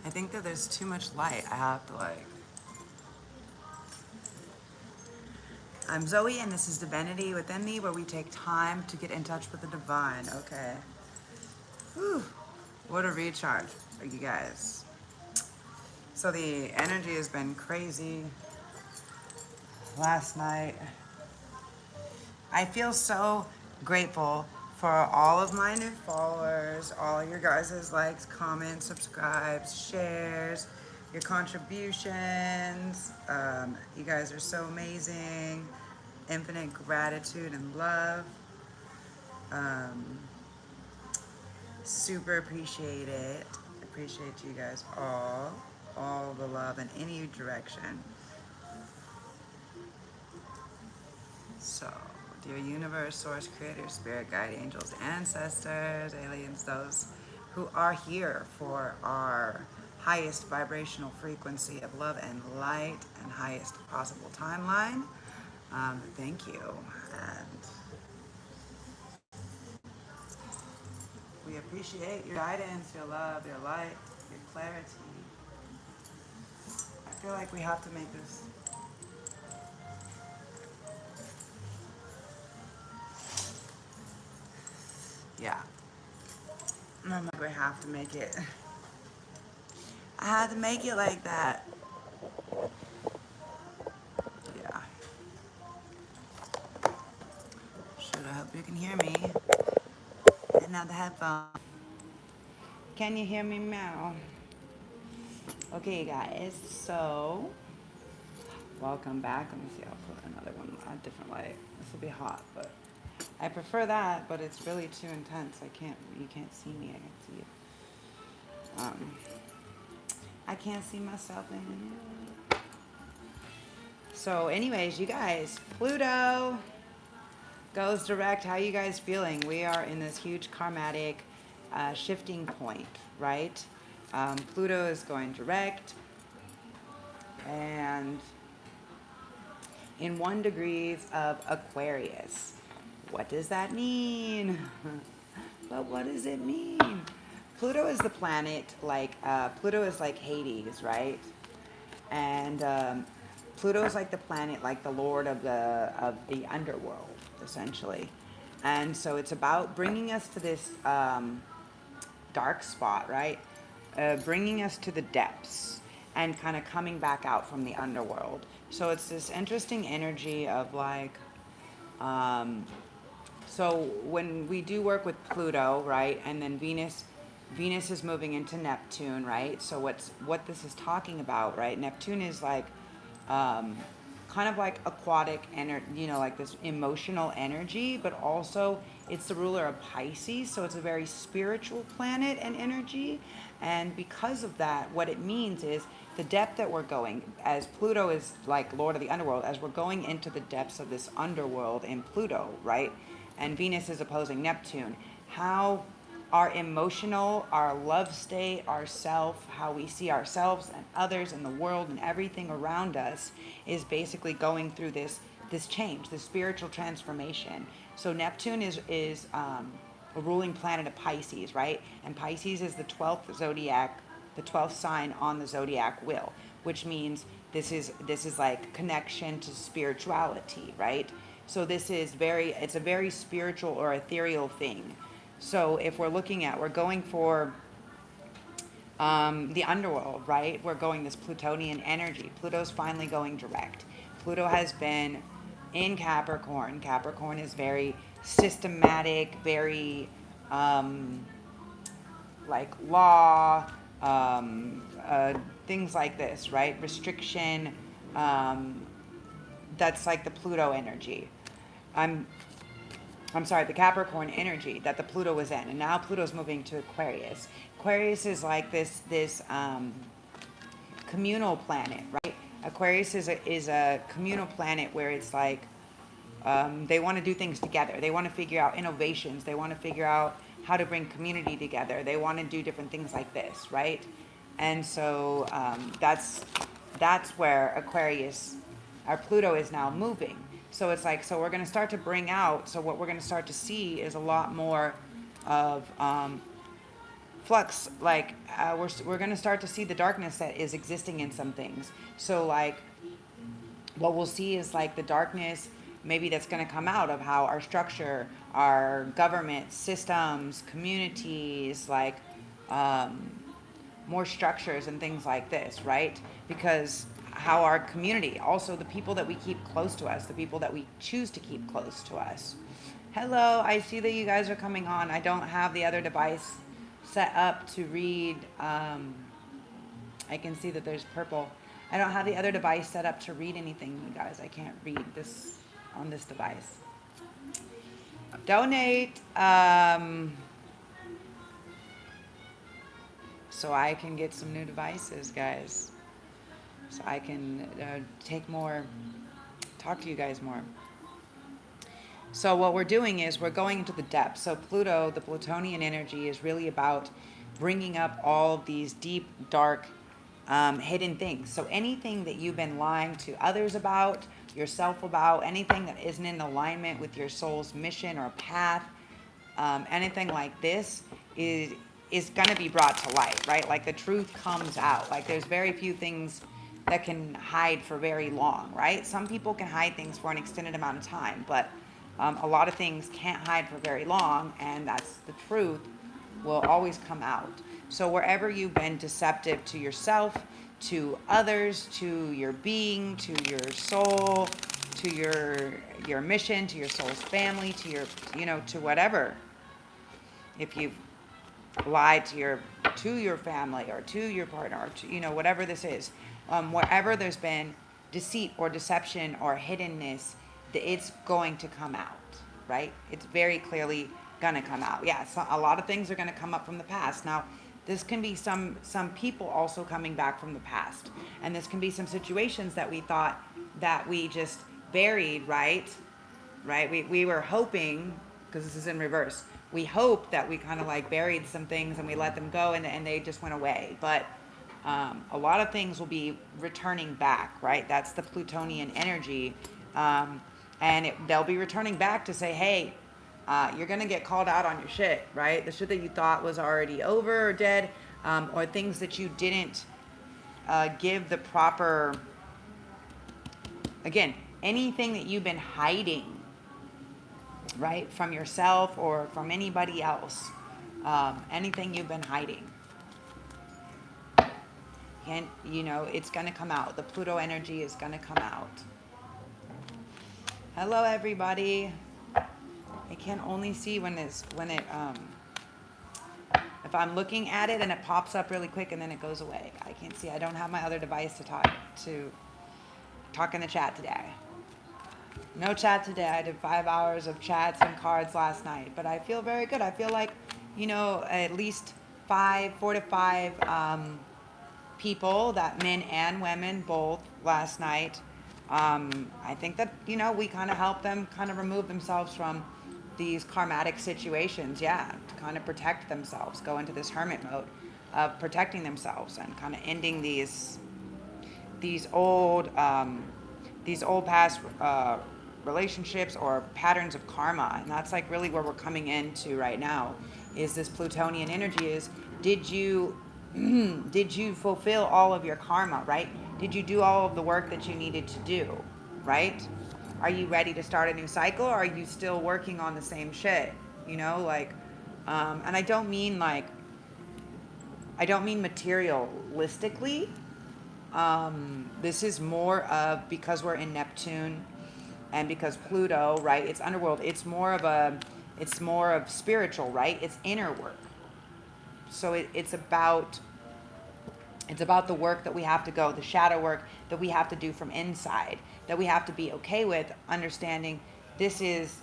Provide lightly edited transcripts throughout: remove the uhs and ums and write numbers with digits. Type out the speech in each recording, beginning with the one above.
I think that there's too much light. I have to like... I'm Zoe, and this is Divinity Within Thee, where we take time to get in touch with the divine. Okay. Whew. What a recharge for you guys. So the energy has been crazy. Last night, I feel so grateful for all of my new followers, all your guys' likes, comments, subscribes, shares, your contributions. You guys are so amazing. Infinite gratitude and love. Um, Super appreciate it. Appreciate you guys all the love in any direction. So, dear universe, source, creator, spirit, guide, angels, ancestors, aliens, those who are here for our highest vibrational frequency of love and light and highest possible timeline, thank you. And we appreciate your guidance, your love, your light, your clarity. I feel like we have to make this... Yeah. I'm like, we have to make it. I had to make it like that. Yeah. Should I hope you can hear me? And now the headphone. Can you hear me now? Okay, guys. So, welcome back. Let me see. I'll put another one, a different light. This will be hot, but I prefer that. But it's really too intense. I can't. You can't see me. I can see you. I can't see myself in. So, anyways, you guys, Pluto goes direct. How you guys feeling? We are in this huge karmatic shifting point, right? Pluto is going direct, and in 1 degrees of Aquarius. What does that mean? But what does it mean? Pluto is the planet, like, Pluto is like Hades, right? And Pluto is like the planet, like the lord of the underworld, essentially. And so it's about bringing us to this dark spot, right? Bringing us to the depths and kind of coming back out from the underworld. So it's this interesting energy of like, so when we do work with Pluto, right, and then Venus is moving into Neptune, right? So what this is talking about, right? Neptune is like kind of like aquatic energy, you know, like this emotional energy, but also it's the ruler of Pisces, so it's a very spiritual planet and energy. And because of that, what it means is the depth that we're going, as Pluto is like Lord of the Underworld, as we're going into the depths of this underworld in Pluto, right? And Venus is opposing Neptune. How our emotional, our love state, our self, how we see ourselves and others and the world and everything around us is basically going through this change, this spiritual transformation. So Neptune is a ruling planet of Pisces, right? And Pisces is the 12th zodiac, the 12th sign on the zodiac wheel, which means this is like connection to spirituality, right? So it's a very spiritual or ethereal thing. So if we're going for the underworld, right? We're going this Plutonian energy. Pluto's finally going direct. Pluto has been in Capricorn. Capricorn is very systematic, very like law, things like this, right? Restriction. That's like the Pluto energy. I'm I'm sorry, the Capricorn energy that the Pluto was in, and now Pluto's moving to Aquarius. Aquarius is like this communal planet, right? Aquarius is a communal planet where it's like they want to do things together. They want to figure out innovations. They want to figure out how to bring community together. They want to do different things like this, right? And so that's where Aquarius, our Pluto, is now moving. So it's like, so we're going to start to bring out, so what we're going to start to see is a lot more of flux, like we're going to start to see the darkness that is existing in some things. So like what we'll see is like the darkness maybe that's going to come out of how our structure, our government systems, communities, like more structures and things like this, right? Because how our community, also the people that we keep close to us, the people that we choose to keep close to us. Hello, I see that you guys are coming on. I don't have the other device set up to read. I can see that there's purple. I don't have the other device set up to read anything, you guys. I can't read this on this device. Donate so I can get some new devices, guys. So I can talk to you guys more. So what we're doing is we're going into the depths. So Pluto, the Plutonian energy, is really about bringing up all of these deep, dark, hidden things. So anything that you've been lying to others about, yourself about, anything that isn't in alignment with your soul's mission or path, anything like this is going to be brought to light, right? Like the truth comes out. Like there's very few things that can hide for very long, right? Some people can hide things for an extended amount of time, but a lot of things can't hide for very long, and that's the truth will always come out. So wherever you've been deceptive to yourself, to others, to your being, to your soul, to your mission, to your soul's family, to your, to whatever. If you've lied to your family or to your partner, or to, whatever this is, wherever there's been deceit or deception or hiddenness, it's going to come out, right? It's very clearly going to come out. Yeah, so a lot of things are going to come up from the past. Now, this can be some people also coming back from the past. And this can be some situations that we thought that we just buried, right? We were hoping, because this is in reverse, we hope that we kind of like buried some things and we let them go and they just went away. But a lot of things will be returning back, right? That's the Plutonian energy. And they'll be returning back to say, hey, you're going to get called out on your shit, right? The shit that you thought was already over or dead, or things that you didn't give the proper, again, anything that you've been hiding, right, from yourself or from anybody else, anything you've been hiding. And, it's going to come out. The Pluto energy is going to come out. Hello, everybody. I can only see when it if I'm looking at it and it pops up really quick and then it goes away. I can't see. I don't have my other device to talk in the chat today. No chat today. I did 5 hours of chats and cards last night, but I feel very good. I feel like, at least 4 to 5 people, that men and women both, last night. I think that, we kind of help them kind of remove themselves from these karmatic situations, to kind of protect themselves, go into this hermit mode of protecting themselves and kind of ending these old past relationships or patterns of karma. And that's like really where we're coming into right now, is this Plutonian energy is, did you fulfill all of your karma, right? Did you do all of the work that you needed to do, right? Are you ready to start a new cycle, or are you still working on the same shit? And I don't mean materialistically. This is more of, because we're in Neptune and because Pluto, right? It's underworld. It's more of spiritual, right? It's inner work. So it's about the work that we have to go, the shadow work that we have to do from inside, that we have to be okay with, understanding this is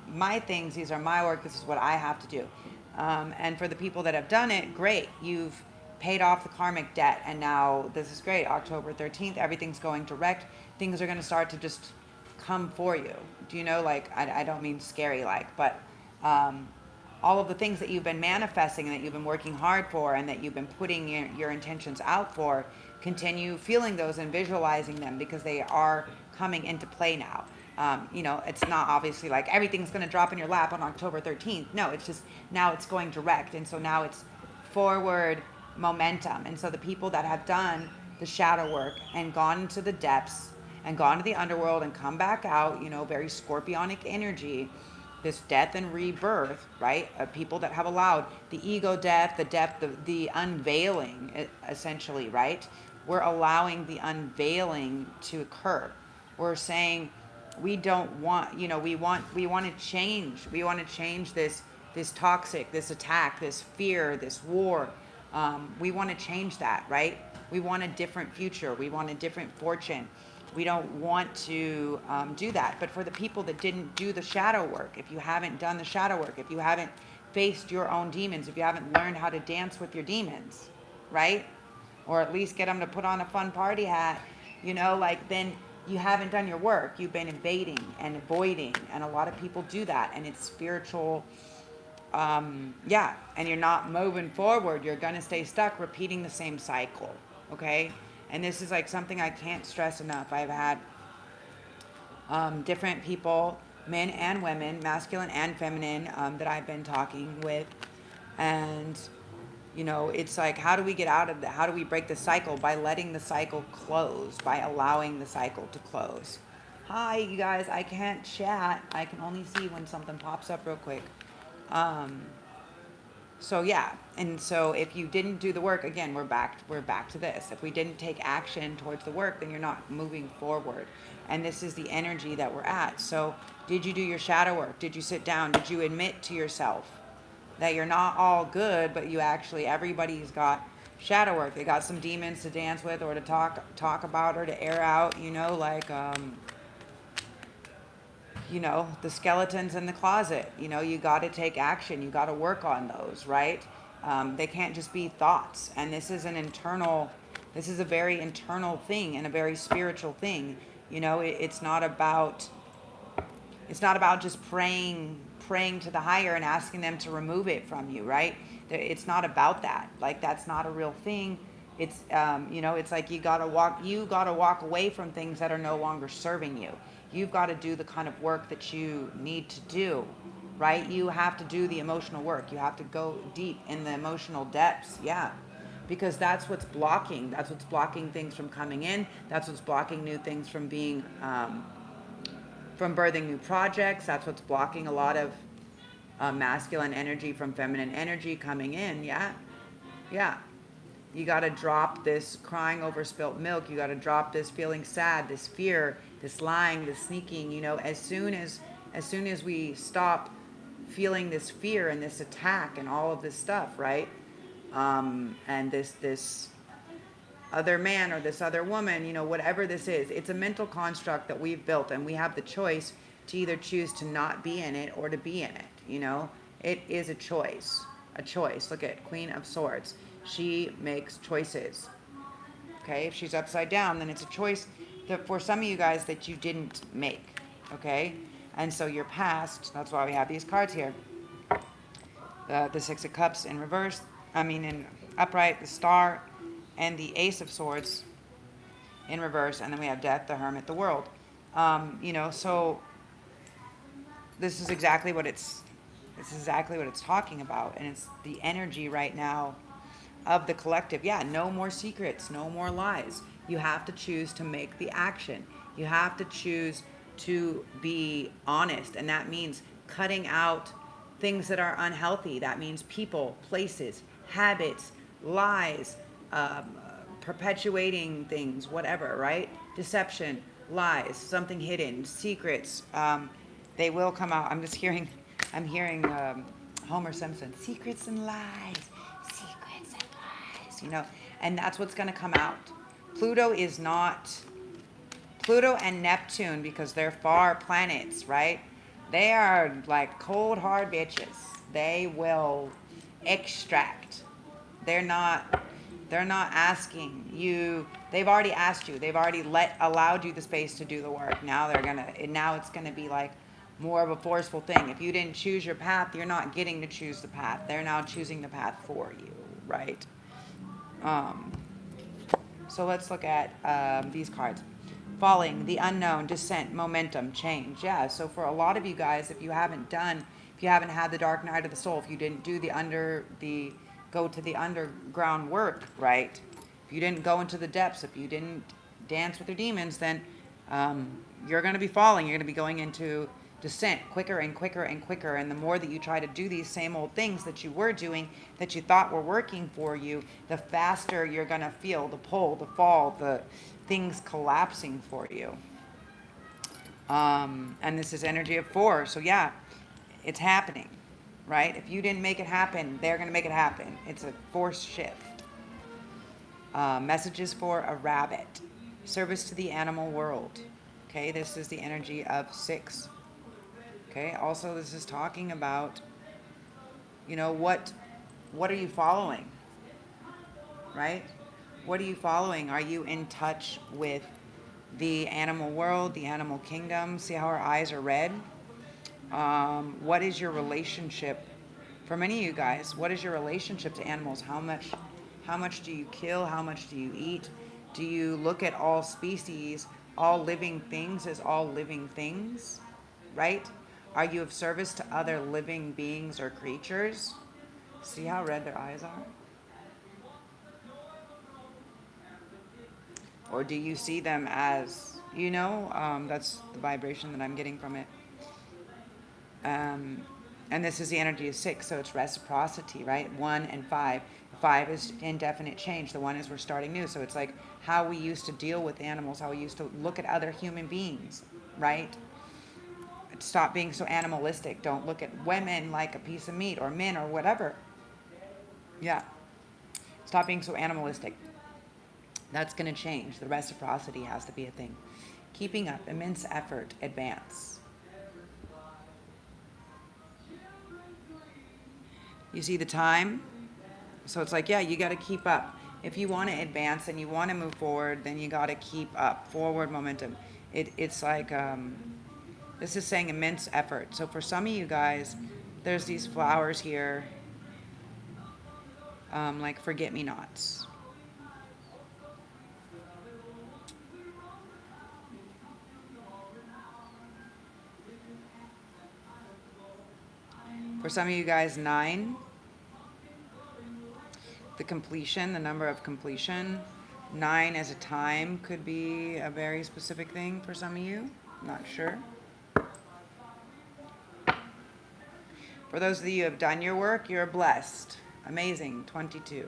my things, these are my work, this is what I have to do. And for the people that have done it, great. You've paid off the karmic debt, and now this is great. October 13th, everything's going direct. Things are going to start to just come for you. Do you know, I don't mean scary but all of the things that you've been manifesting and that you've been working hard for and that you've been putting your intentions out for, continue feeling those and visualizing them, because they are coming into play now. It's not obviously like everything's going to drop in your lap on October 13th. No, it's just now it's going direct. And so now it's forward momentum. And so the people that have done the shadow work and gone into the depths and gone to the underworld and come back out, you know, very scorpionic energy, this death and rebirth, right? Of people that have allowed the ego death, the depth, the unveiling, essentially, right? We're allowing the unveiling to occur. We're saying we don't want, you know, we want to change. We want to change this toxic, this attack, this fear, this war. We want to change that, right? We want a different future. We want a different fortune. We don't want to do that. But for the people that didn't do the shadow work, if you haven't done the shadow work, if you haven't faced your own demons, if you haven't learned how to dance with your demons, right? Or at least get them to put on a fun party hat, you know, like, then you haven't done your work. You've been evading and avoiding. And a lot of people do that. And it's spiritual, yeah. And you're not moving forward. You're going to stay stuck repeating the same cycle, okay? And this is like something I can't stress enough. I've had different people, men and women, masculine and feminine, that I've been talking with. And, you know, it's like, how do we get out of that? How do we break the cycle? By letting the cycle close, by allowing the cycle to close. Hi, you guys. I can't chat. I can only see when something pops up real quick. So yeah, and so if you didn't do the work, again, we're back to this. If we didn't take action towards the work, then you're not moving forward. And this is the energy that we're at. So did you do your shadow work? Did you sit down? Did you admit to yourself that you're not all good, but you actually, everybody's got shadow work. They got some demons to dance with, or to talk about, or to air out, you know, like, you know, the skeletons in the closet. You know, you got to take action. You got to work on those, right? They can't just be thoughts. And this is a very internal thing and a very spiritual thing. You know, it's not about just praying to the higher and asking them to remove it from you, right? It's not about that. Like, that's not a real thing. It's, you know, it's like you got to walk away from things that are no longer serving you. You've got to do the kind of work that you need to do, right? You have to do the emotional work. You have to go deep in the emotional depths, yeah. Because that's what's blocking. That's what's blocking things from coming in. That's what's blocking new things from being, from birthing new projects. That's what's blocking a lot of masculine energy from feminine energy coming in, yeah. Yeah. You got to drop this crying over spilt milk. You got to drop this feeling sad, this fear, this lying, this sneaking. You know, as soon as we stop feeling this fear and this attack and all of this stuff, right? And this other man or this other woman, you know, whatever this is, it's a mental construct that we've built, and we have the choice to either choose to not be in it or to be in it. You know, it is a choice. A choice. Look at Queen of Swords. She makes choices. Okay, if she's upside down, then it's a choice that for some of you guys that you didn't make. Okay, and so your past. That's why we have these cards here. The Six of Cups in reverse. In upright. The Star, and the Ace of Swords in reverse, and then we have Death, the Hermit, the World. You know, so this is exactly what it's. This is exactly what it's talking about, and it's the energy right now of the collective. Yeah, no more secrets, no more lies. You have to choose to make the action. You have to choose to be honest, and that means cutting out things that are unhealthy. That means people, places, habits, lies, perpetuating things, whatever, right? Deception, lies, something hidden, secrets. They will come out. I'm hearing Homer Simpson, secrets and lies, you know, and that's what's going to come out. Pluto and Neptune, because they're far planets, right? They are like cold, hard bitches. They will extract. They're not asking you. They've already asked you. They've already allowed you the space to do the work. Now it's gonna be like more of a forceful thing. If you didn't choose your path, you're not getting to choose the path. They're now choosing the path for you, right? So let's look at these cards. Falling, the unknown, descent, momentum, change. Yeah, so for a lot of you guys, if you haven't had the dark night of the soul, if you didn't do go to the underground work, right? If you didn't go into the depths, if you didn't dance with your demons, then you're going to be falling. You're going to be going into descent quicker and quicker and quicker. And the more that you try to do these same old things that you were doing, that you thought were working for you, the faster you're going to feel the pull, the fall, the things collapsing for you. And this is energy of 4. So yeah, it's happening, right? If you didn't make it happen, they're going to make it happen. It's a force shift. Messages for a rabbit. Service to the animal world. Okay, this is the energy of 6. Okay, also this is talking about, you know, what are you following? Right? What are you following? Are you in touch with the animal world, the animal kingdom? See how our eyes are red? What is your relationship? For many of you guys, what is your relationship to animals? How much do you kill? How much do you eat? Do you look at all species, all living things as all living things? Right? Are you of service to other living beings or creatures? See how red their eyes are? Or do you see them as, you know, that's the vibration that I'm getting from it. And this is the energy of 6, so it's reciprocity, right? 1 and 5. 5 is indefinite change. The 1 is we're starting new. So it's like how we used to deal with animals, how we used to look at other human beings, right? Stop being so animalistic. Don't look at women like a piece of meat or men or whatever. Yeah. Stop being so animalistic. That's going to change. The reciprocity has to be a thing. Keeping up, immense effort, advance. You see the time? So it's like, yeah, you got to keep up. If you want to advance and you want to move forward, then you got to keep up. Forward momentum. It's like, this is saying immense effort. So for some of you guys, there's these flowers here, like forget-me-nots. For some of you guys, 9. The completion, the number of completion. 9 as a time could be a very specific thing for some of you. Not sure. For those of you who have done your work, you're blessed. Amazing. 22.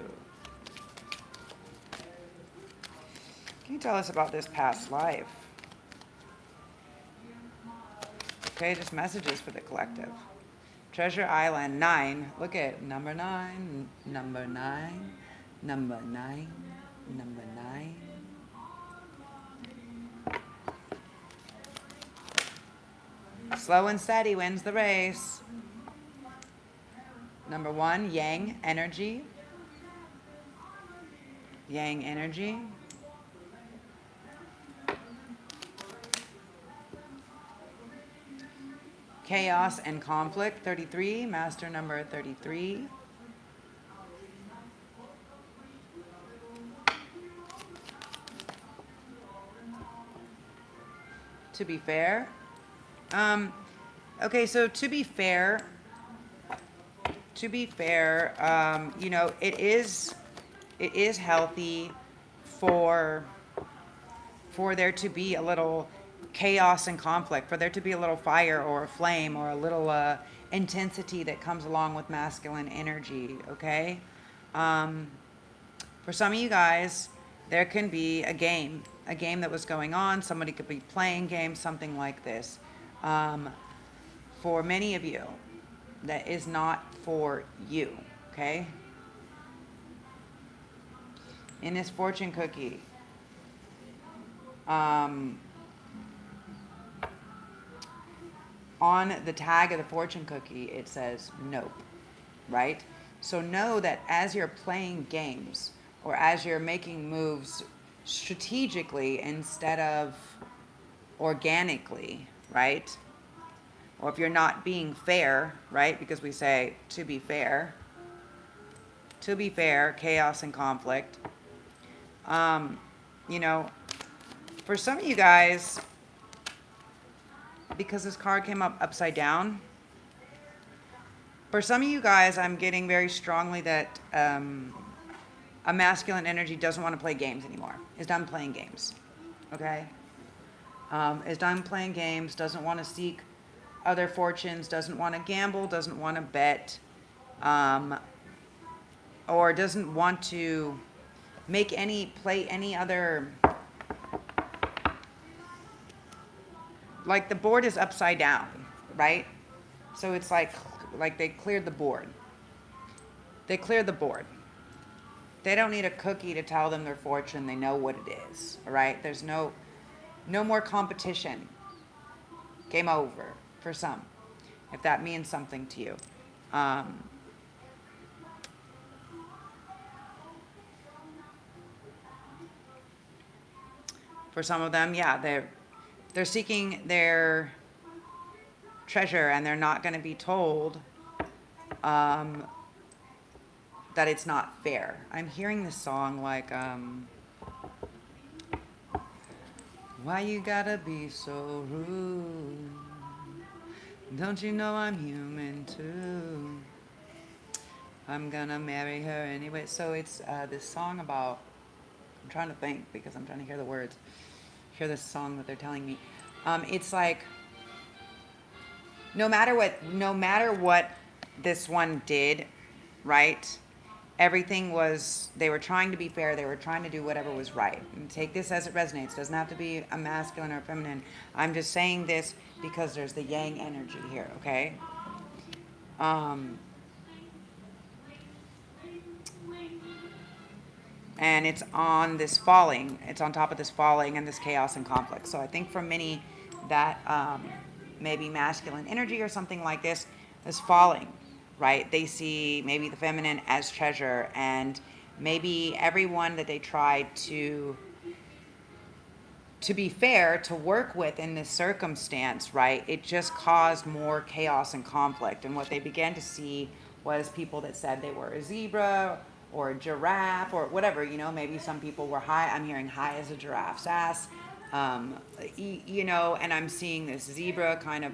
Can you tell us about this past life? Okay, just messages for the collective. Treasure Island, 9. Look at number 9, number 9, number 9, number 9. Slow and steady wins the race. Number 1, Yang energy. Yang energy. Chaos and conflict, 33, master number 33. To be fair. Okay, so to be fair, you know, it is healthy for there to be a little chaos and conflict, for there to be a little fire or a flame or a little intensity that comes along with masculine energy, okay? For some of you guys, there can be a game that was going on. Somebody could be playing games, something like this. For many of you, that is not for you, okay? In this fortune cookie, on the tag of the fortune cookie, it says nope, right? So know that as you're playing games or as you're making moves strategically instead of organically, right? Or if you're not being fair, right? Because we say to be fair, chaos and conflict. You know, for some of you guys, because this card came up upside down, For some of you guys, I'm getting very strongly that a masculine energy doesn't want to play games anymore. Is done playing games. Okay? Is done playing games, doesn't want to seek other fortunes, doesn't want to gamble, doesn't want to bet, or doesn't want to play any other, like the board is upside down, right? So it's like they cleared the board. They cleared the board. They don't need a cookie to tell them their fortune. They know what it is, all right? There's no more competition. Game over for some, if that means something to you. For some of them, yeah, they're seeking their treasure, and they're not going to be told that it's not fair. I'm hearing this song like, why you gotta be so rude? Don't you know I'm human too? I'm gonna marry her anyway. So it's this song about, I'm trying to think because I'm trying to hear the words, hear this song that they're telling me. It's like, no matter what this one did, right? Everything was, they were trying to be fair. They were trying to do whatever was right. And take this as it resonates. It doesn't have to be a masculine or a feminine. I'm just saying this because there's the yang energy here, okay? And it's on this falling. It's on top of this falling and this chaos and conflict. So I think for many that maybe masculine energy or something like this is falling. Right? They see maybe the feminine as treasure, and maybe everyone that they tried to be fair, to work with in this circumstance, right? It just caused more chaos and conflict. And what they began to see was people that said they were a zebra or a giraffe or whatever, you know, maybe some people were high. I'm hearing high as a giraffe's ass, you know, and I'm seeing this zebra kind of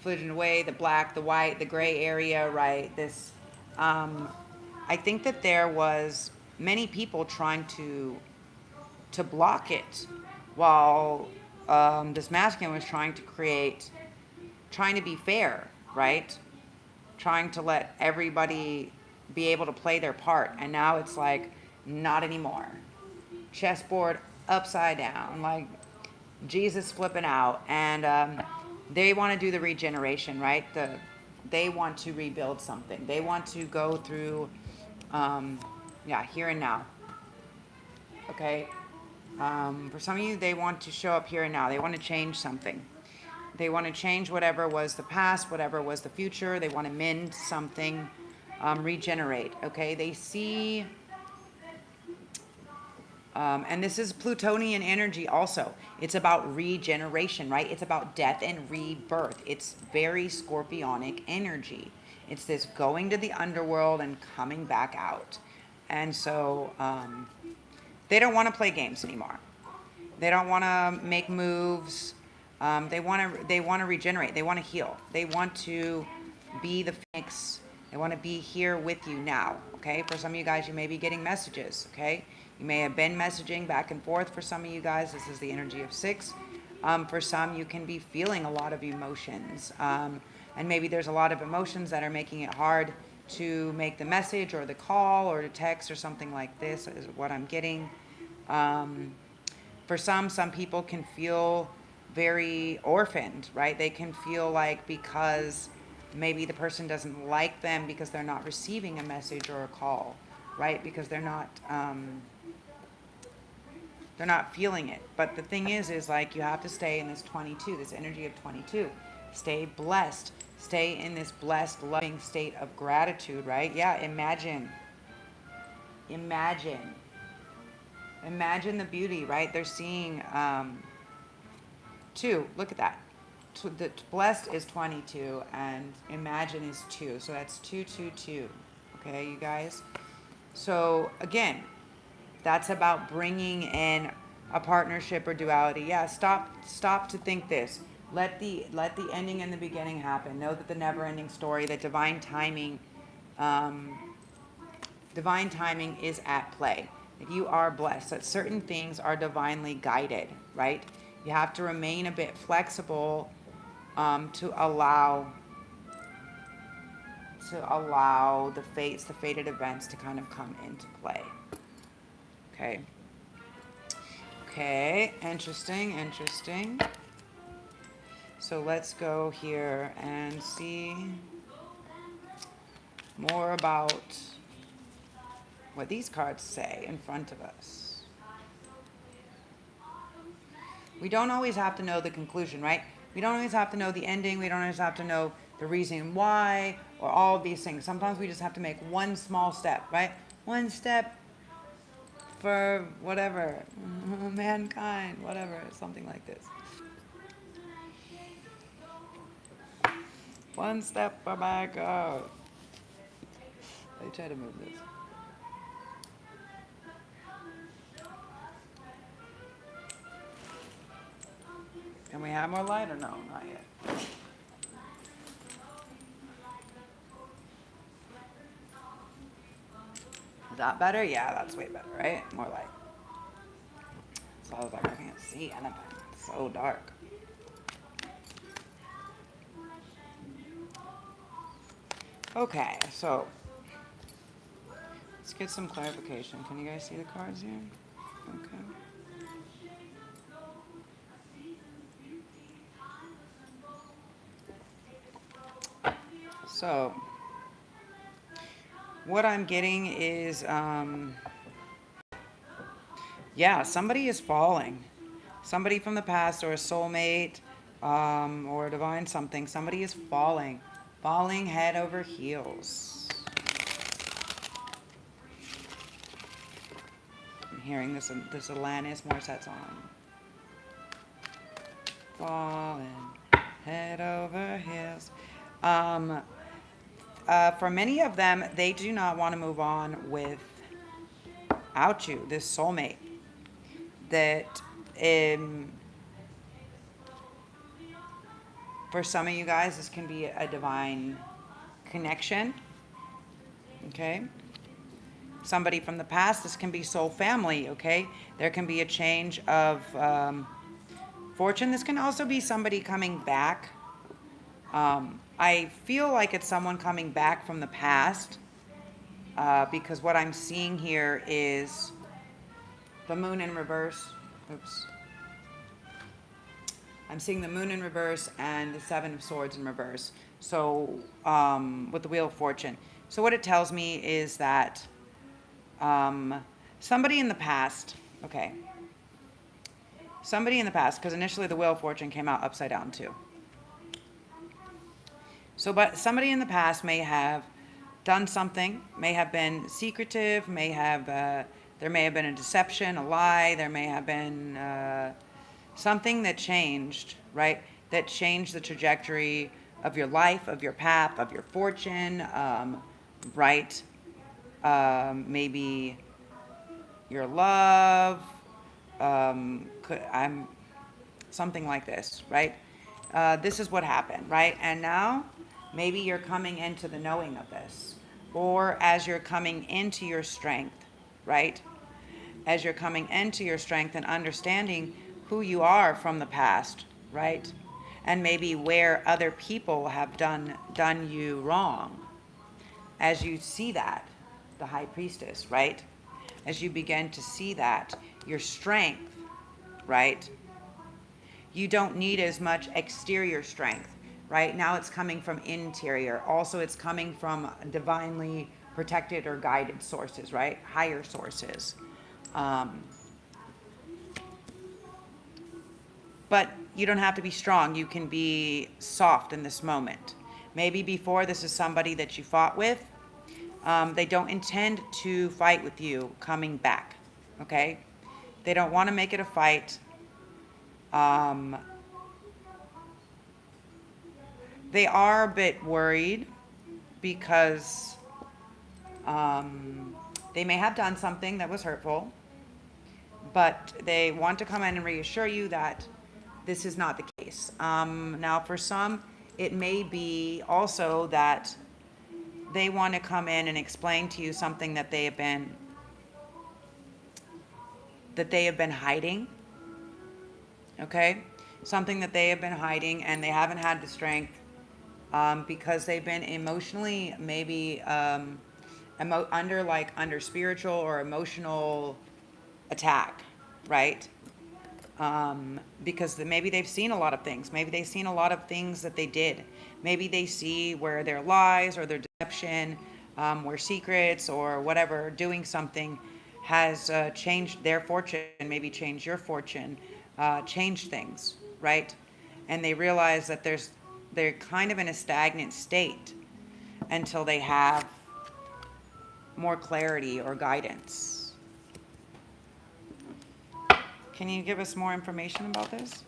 flitting away, the black, the white, the gray area, right? This, I think that there was many people trying to block it, while this masculine was trying to be fair, right? Trying to let everybody be able to play their part. And now it's like, not anymore. Chessboard upside down, like Jesus flipping out, and they want to do the regeneration, right? They want to rebuild something. They want to go through, here and now. Okay? For some of you, they want to show up here and now. They want to change something. They want to change whatever was the past, whatever was the future. They want to mend something, regenerate. Okay? They see... and this is Plutonian energy also. It's about regeneration, right? It's about death and rebirth. It's very scorpionic energy. It's this going to the underworld and coming back out. And so they don't want to play games anymore. They don't want to make moves. They want to regenerate. They want to heal. They want to be the phoenix. They want to be here with you now, okay? For some of you guys, you may be getting messages, okay? You may have been messaging back and forth. For some of you guys, this is the energy of 6. For some, you can be feeling a lot of emotions. And maybe there's a lot of emotions that are making it hard to make the message or the call or the text or something like this is what I'm getting. For some people can feel very orphaned, right? They can feel like because maybe the person doesn't like them because they're not receiving a message or a call, right? Because they're not feeling it. But the thing is like you have to stay in this 22, this energy of 22. Stay blessed. Stay in this blessed, loving state of gratitude, right? Yeah, imagine the beauty, right? They're seeing 2. Look at that. The blessed is 22 and imagine is 2. So that's 222. Okay, you guys? So again, that's about bringing in a partnership or duality. Yeah, stop to think this. Let the ending and the beginning happen. Know that the never-ending story, that divine timing is at play. That you are blessed. That certain things are divinely guided. Right? You have to remain a bit flexible to allow the fates, the fated events to kind of come into play. Okay. Okay. Interesting. So let's go here and see more about what these cards say in front of us. We don't always have to know the conclusion, right? We don't always have to know the ending. We don't always have to know the reason why or all of these things. Sometimes we just have to make one small step, right? One step for whatever, mankind, whatever, something like this. One step for my God. Let me try to move this. Can we have more light or no? Not yet. Is that better? Yeah, that's way better, right? More light. So I was like, I can't see anything. It's so dark. Okay, so let's get some clarification. Can you guys see the cards here? Okay. So what I'm getting is, yeah, somebody is falling. Somebody from the past or a soulmate or a divine something. Somebody is falling. Falling head over heels. I'm hearing this Alanis Morissette song. Falling head over heels. For many of them, they do not want to move on without you, this soulmate. That for some of you guys, this can be a divine connection. Okay? Somebody from the past, this can be soul family. Okay? There can be a change of fortune. This can also be somebody coming back. I feel like it's someone coming back from the past because what I'm seeing here is the moon in reverse. Oops. I'm seeing the moon in reverse and the seven of swords in reverse. So with the wheel of fortune. So what it tells me is that somebody in the past, okay. Somebody in the past, because initially the wheel of fortune came out upside down too. So, but somebody in the past may have done something, may have been secretive, may have, there may have been a deception, a lie, there may have been something that changed, right? That changed the trajectory of your life, of your path, of your fortune, right? Maybe your love, something like this, right? This is what happened, right? And now maybe you're coming into the knowing of this, or as you're coming into your strength, right? As you're coming into your strength and understanding who you are from the past, right? And maybe where other people have done you wrong. As you see that, the high priestess, right? As you begin to see that, your strength, right? You don't need as much exterior strength, right? Now it's coming from interior. Also, it's coming from divinely protected or guided sources, right? Higher sources. But you don't have to be strong. You can be soft in this moment. Maybe before this is somebody that you fought with. They don't intend to fight with you coming back, okay? They don't want to make it a fight. They are a bit worried because they may have done something that was hurtful, but they want to come in and reassure you that this is not the case. case. Now, for some, it may be also that they want to come in and explain to you something that they have been hiding. Okay, something that they have been hiding, and they haven't had the strength because they've been emotionally maybe under spiritual or emotional attack, right? Because maybe they've seen a lot of things. Maybe they've seen a lot of things that they did. Maybe they see where their lies or their deception, where secrets or whatever, doing something has changed their fortune, maybe changed your fortune, changed things, right? And they realize that they're kind of in a stagnant state until they have more clarity or guidance. Can you give us more information about this?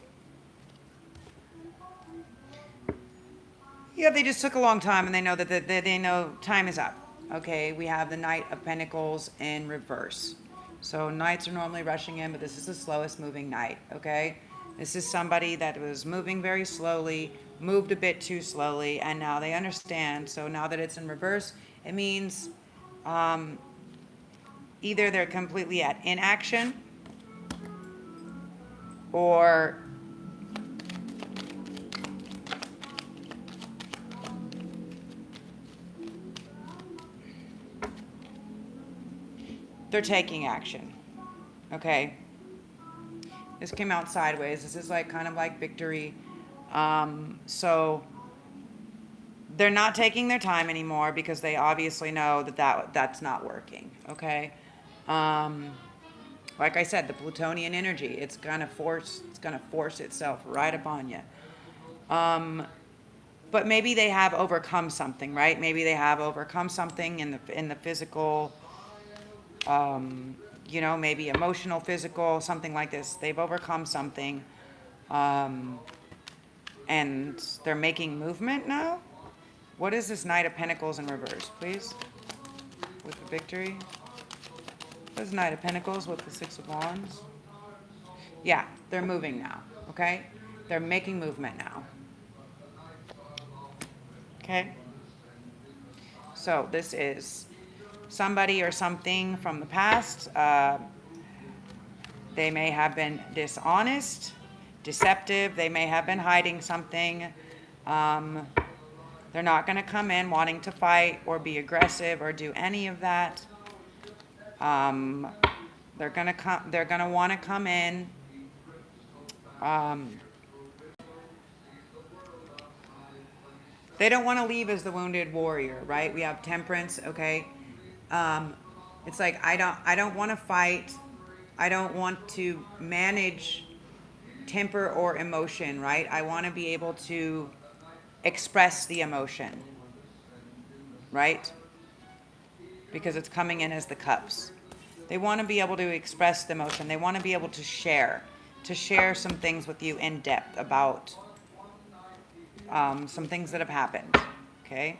Yeah, they just took a long time, and they know that they know time is up. Okay, we have the Knight of Pentacles in reverse. So knights are normally rushing in, but this is the slowest moving knight. Okay, this is somebody that was moving very slowly, moved a bit too slowly, and now they understand. So now that it's in reverse, it means either they're completely at inaction, or they're taking action. Okay, this came out sideways. This is like kind of like victory. So they're not taking their time anymore because they obviously know that's not working. Okay, like I said, the Plutonian energy, it's gonna force itself right upon you. But maybe they have overcome something, right? Maybe they have overcome something in the physical, maybe emotional, physical, something like this. They've overcome something, and they're making movement now. What is this Knight of Pentacles in reverse, please? With the victory. What is Knight of Pentacles with the Six of Wands? Yeah, they're moving now, okay? They're making movement now. Okay? So this is somebody or something from the past. They may have been dishonest, deceptive. They may have been hiding something. They're not going to come in wanting to fight or be aggressive or do any of that. They're going to want to come in. They don't want to leave as the wounded warrior, right? We have Temperance, okay? It's like I don't want to fight. I don't want to manage temper or emotion, right? I want to be able to express the emotion, right? Because it's coming in as the cups. They want to be able to express the emotion. They want to be able to share some things with you in depth about some things that have happened, okay?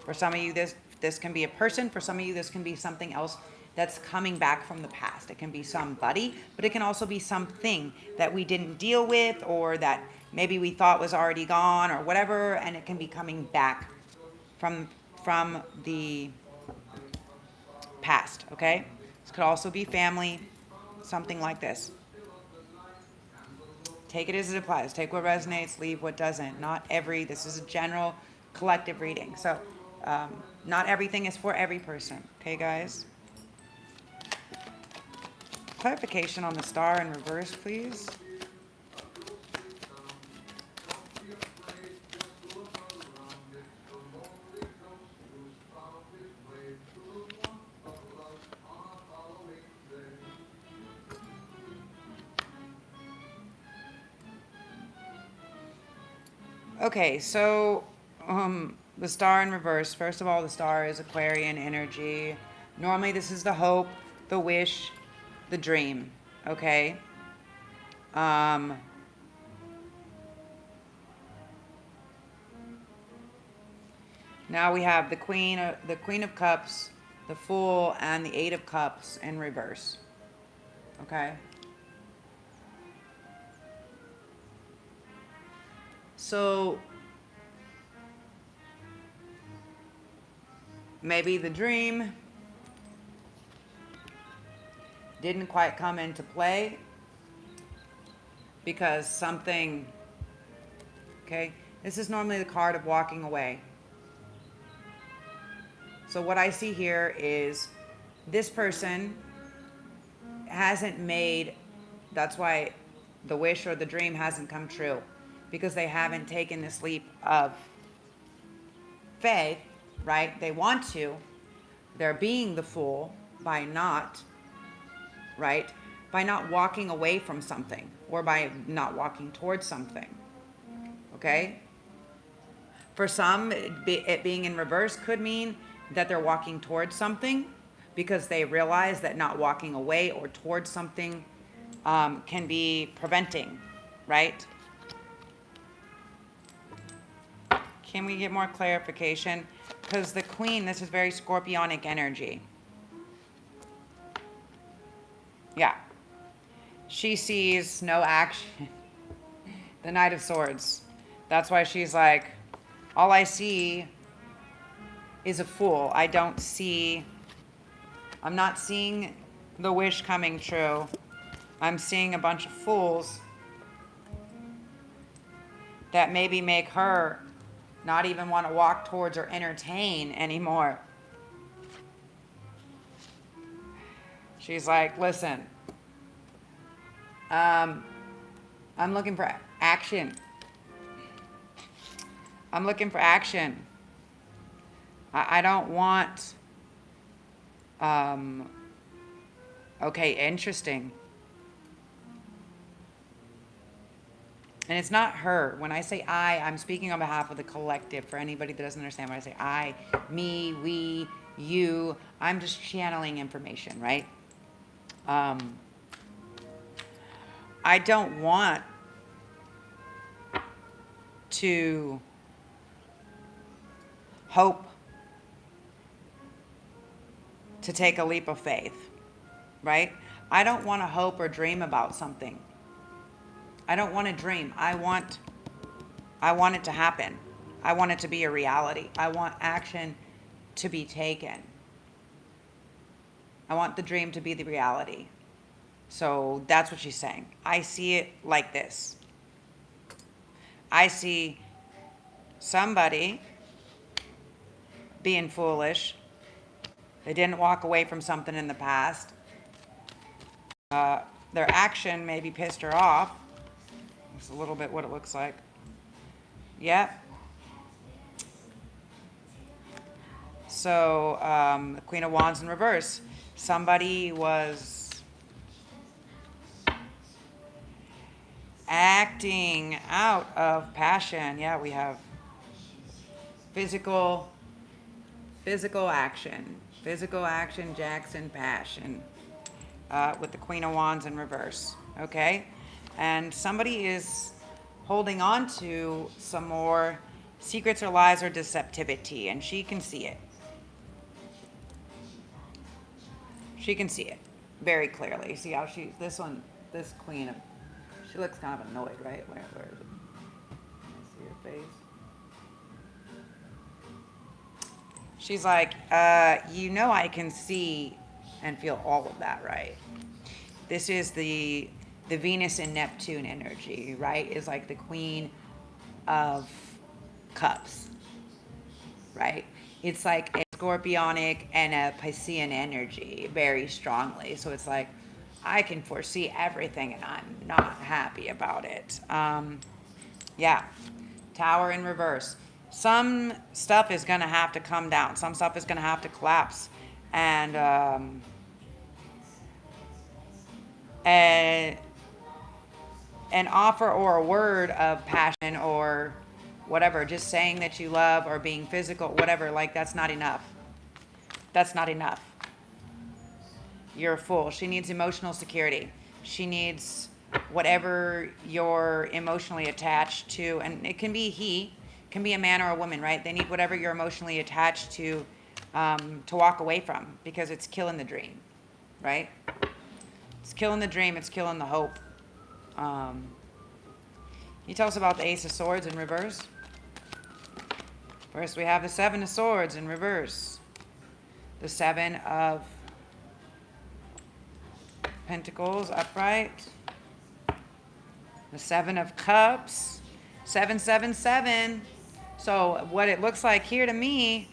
For some of you, this can be a person. For some of you, this can be something else that's coming back from the past. It can be somebody, but it can also be something that we didn't deal with, or that maybe we thought was already gone or whatever, and it can be coming back from the past, okay? This could also be family, something like this. Take it as it applies. Take what resonates, leave what doesn't. This is a general collective reading. So not everything is for every person, okay, guys? Clarification on the star in reverse, please. Okay, so the star in reverse. First of all, the star is Aquarian energy. Normally, this is the hope, the wish, the dream. Okay. Now we have the Queen of Cups, the Fool, and the Eight of Cups in reverse. Okay. So maybe the dream didn't quite come into play because something, okay, this is normally the card of walking away. So what I see here is this person hasn't made, that's why the wish or the dream hasn't come true, because they haven't taken this leap of faith, right? They want to. They're being the fool by not, right? By not walking away from something or by not walking towards something, okay? For some, it being in reverse could mean that they're walking towards something because they realize that not walking away or towards something can be preventing, right? Can we get more clarification? Because the Queen, this is very scorpionic energy. Yeah. She sees no action. The Knight of Swords. That's why she's like, all I see is a fool. I'm not seeing the wish coming true. I'm seeing a bunch of fools that maybe make her not even want to walk towards or entertain anymore. She's like, listen, I'm looking for action. I'm looking for action. I don't want, okay, interesting. And it's not her. When I say I'm speaking on behalf of the collective. For anybody that doesn't understand when I say I, me, we, you, I'm just channeling information, right? I don't want to hope to take a leap of faith, right? I don't want to hope or dream about something. I don't want to dream. I want it to happen. I want it to be a reality. I want action to be taken. I want the dream to be the reality. So that's what she's saying. I see it like this. I see somebody being foolish. They didn't walk away from something in the past. Their action maybe pissed her off. It's a little bit what it looks like. Yep. So, the Queen of Wands in reverse. Somebody was acting out of passion. Yeah, we have physical action. Physical action, Jackson, passion. With the Queen of Wands in reverse. Okay? And somebody is holding on to some more secrets or lies or deceptivity, and she can see it. She can see it very clearly. See how this queen, she looks kind of annoyed, right? Where is it? See her face. She's like, I can see and feel all of that, right? This is the Venus and Neptune energy, right? Is like the Queen of Cups, right? It's like a scorpionic and a Piscean energy very strongly. So it's like, I can foresee everything and I'm not happy about it. Yeah. Tower in reverse. Some stuff is going to have to come down. Some stuff is going to have to collapse. And an offer or a word of passion or whatever, just saying that you love or being physical, whatever, like that's not enough. That's not enough. You're a fool. She needs emotional security. She needs whatever you're emotionally attached to, and it can be can be a man or a woman, right? They need whatever you're emotionally attached to walk away from, because it's killing the dream, right? It's killing the dream. It's killing the hope. You tell us about the Ace of Swords in reverse. First, we have the Seven of Swords in reverse. The Seven of Pentacles upright. The Seven of Cups. 777. So what it looks like here to me,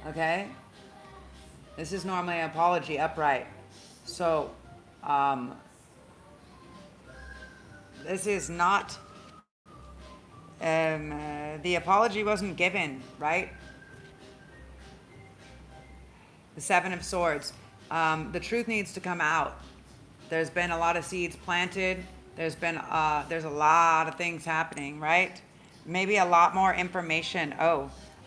okay, this is normally an apology upright. So this is not, the apology wasn't given, right? The Seven of Swords. The truth needs to come out. There's been a lot of seeds planted. There's a lot of things happening, right? Maybe a lot more information.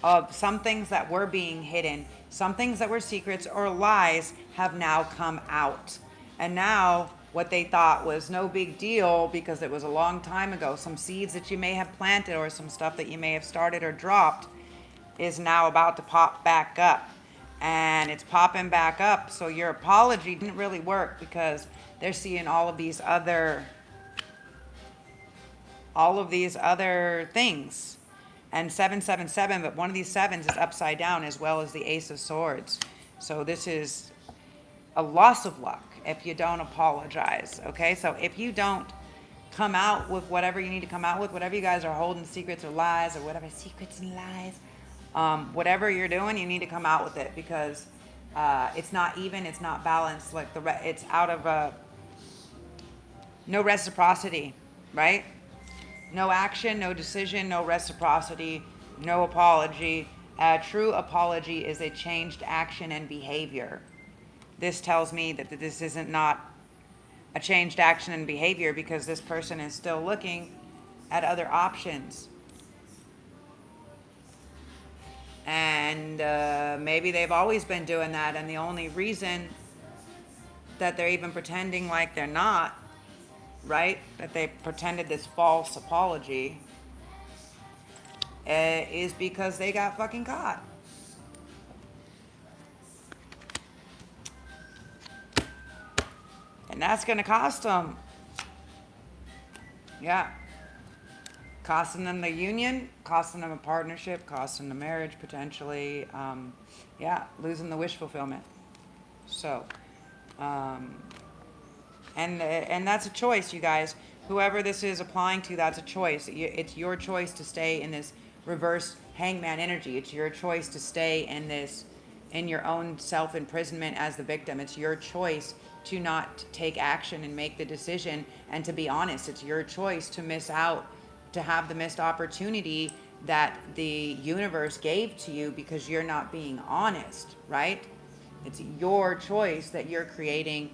Of some things that were being hidden, some things that were secrets or lies have now come out. And now what they thought was no big deal because it was a long time ago, some seeds that you may have planted or some stuff that you may have started or dropped is now about to pop back up. And it's popping back up. So your apology didn't really work because they're seeing all of these other things. And 777, but one of these sevens is upside down as well as the Ace of Swords. So this is a loss of luck if you don't apologize, okay? So if you don't come out with whatever you need to come out with, whatever you guys are holding, secrets or lies or whatever, secrets and lies, whatever you're doing, you need to come out with it because it's not even, it's not balanced. Like it's out of no reciprocity, right? No action, no decision, no reciprocity, no apology. A true apology is a changed action and behavior. This tells me that this isn't not a changed action and behavior because this person is still looking at other options. And maybe they've always been doing that, and the only reason that they're even pretending like they're not, right, that they pretended this false apology, is because they got fucking caught. And that's going to cost them. Yeah. Costing them the union, costing them a partnership, costing the marriage potentially. Losing the wish fulfillment. So, and that's a choice, you guys. Whoever this is applying to, that's a choice. It's your choice to stay in this reverse hangman energy. It's your choice to stay in your own self-imprisonment as the victim. It's your choice to not take action and make the decision and to be honest. It's your choice to miss out, to have the missed opportunity that the universe gave to you because you're not being honest, right? It's your choice that you're creating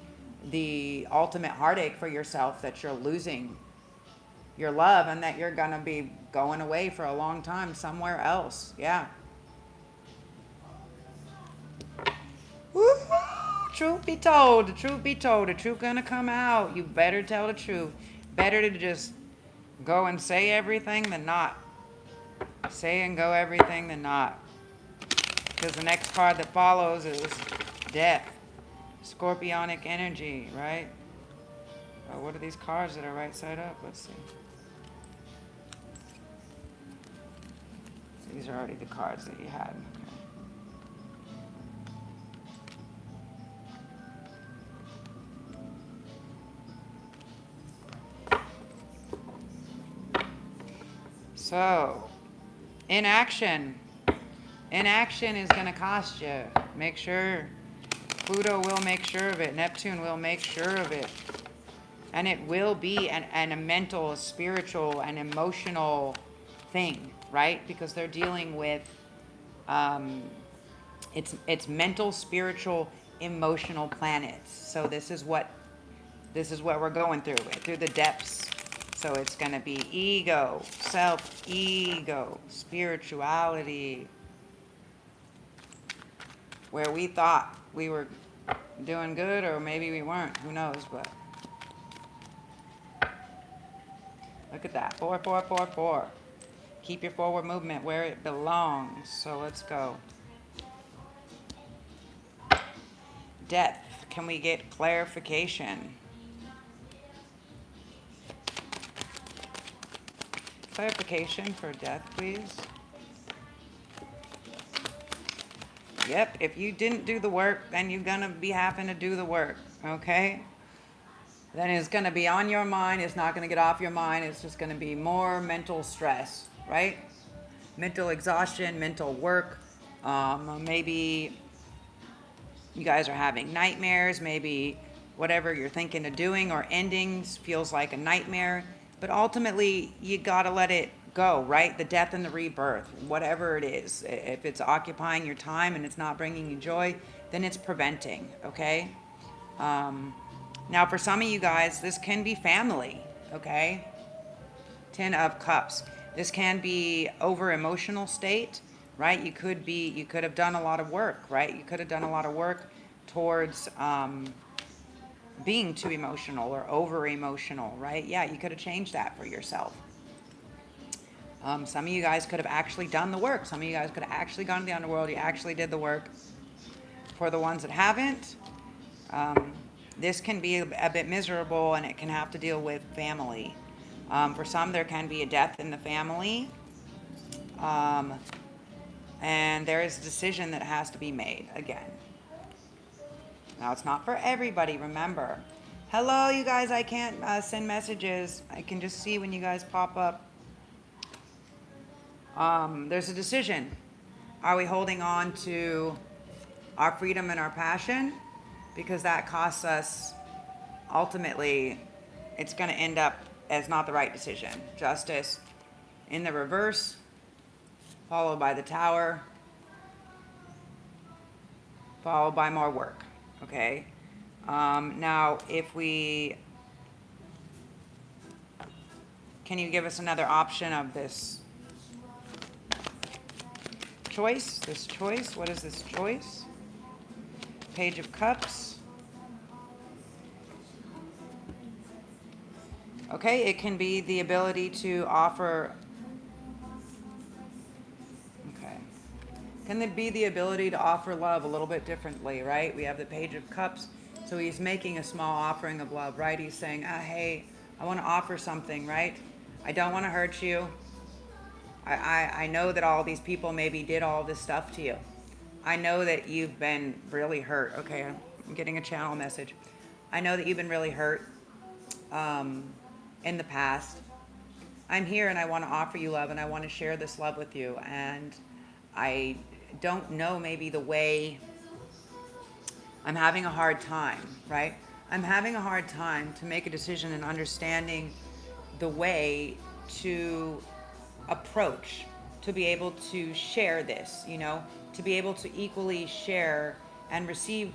the ultimate heartache for yourself, that you're losing your love and that you're gonna be going away for a long time somewhere else. Yeah. Woo-hoo! Truth be told, the truth gonna come out. You better tell the truth. Better to just go and say everything than not. Say and go everything than not. Because the next card that follows is death. Scorpionic energy, right? Oh, what are these cards that are right side up? Let's see. These are already the cards that you had. Okay. So, inaction. Inaction is going to cost you. Make sure. Pluto will make sure of it. Neptune will make sure of it. And it will be a mental, a spiritual, an emotional thing, right? Because they're dealing with, it's mental, spiritual, emotional planets. So this is what we're going through the depths. So it's going to be ego, self-ego, spirituality, where we thought we were doing good, or maybe we weren't. Who knows? But look at that. 4, 4, 4, 4. Keep your forward movement where it belongs. So let's go. Death. Can we get clarification? Clarification for death, please. Yep, if you didn't do the work, then you're going to be having to do the work, okay? Then it's going to be on your mind. It's not going to get off your mind. It's just going to be more mental stress, right? Mental exhaustion, mental work. Maybe you guys are having nightmares. Maybe whatever you're thinking of doing or endings feels like a nightmare. But ultimately, you got to let it go, right? The death and the rebirth, whatever it is. If it's occupying your time and it's not bringing you joy, then it's preventing, okay? Now, for some of you guys, this can be family, okay? 10 of Cups. This can be over emotional state, right? You could have done a lot of work, right? You could have done a lot of work towards being too emotional or over emotional, right? Yeah, you could have changed that for yourself. Some of you guys could have actually done the work. Some of you guys could have actually gone to the underworld. You actually did the work. For the ones that haven't, this can be a bit miserable, and it can have to deal with family. For some, there can be a death in the family. And there is a decision that has to be made again. Now, it's not for everybody, remember. Hello, you guys. I can't send messages. I can just see when you guys pop up. There's a decision. Are we holding on to our freedom and our passion? Because that costs us, ultimately, it's going to end up as not the right decision. Justice in the reverse, followed by the Tower, followed by more work, okay? Now, can you give us another option of this choice? What is this choice? Page of Cups. Okay, it can be the ability to offer. Okay. Can it be the ability to offer love a little bit differently, right? We have the Page of Cups. So he's making a small offering of love, right? He's saying, hey, I want to offer something, right? I don't want to hurt you. I know that all these people maybe did all this stuff to you. I know that you've been really hurt. Okay, I'm getting a channel message. I know that you've been really hurt in the past. I'm here and I want to offer you love, and I want to share this love with you. And I don't know maybe the way. I'm having a hard time, right? I'm having a hard time to make a decision and understanding the way to approach, to be able to share this, to be able to equally share and receive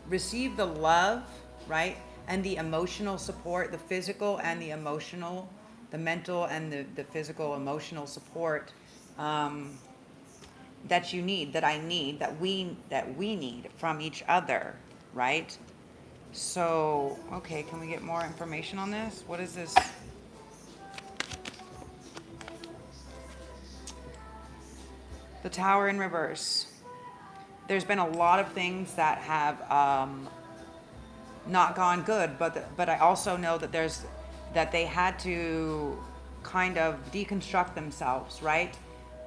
the love, right? And the emotional support, the physical and the emotional, the mental and the physical emotional support that you need, that I need, that we need from each other, right? So, okay, can we get more information on this? What is this? The Tower in reverse. There's been a lot of things that have not gone good, but I also know that they had to kind of deconstruct themselves, right?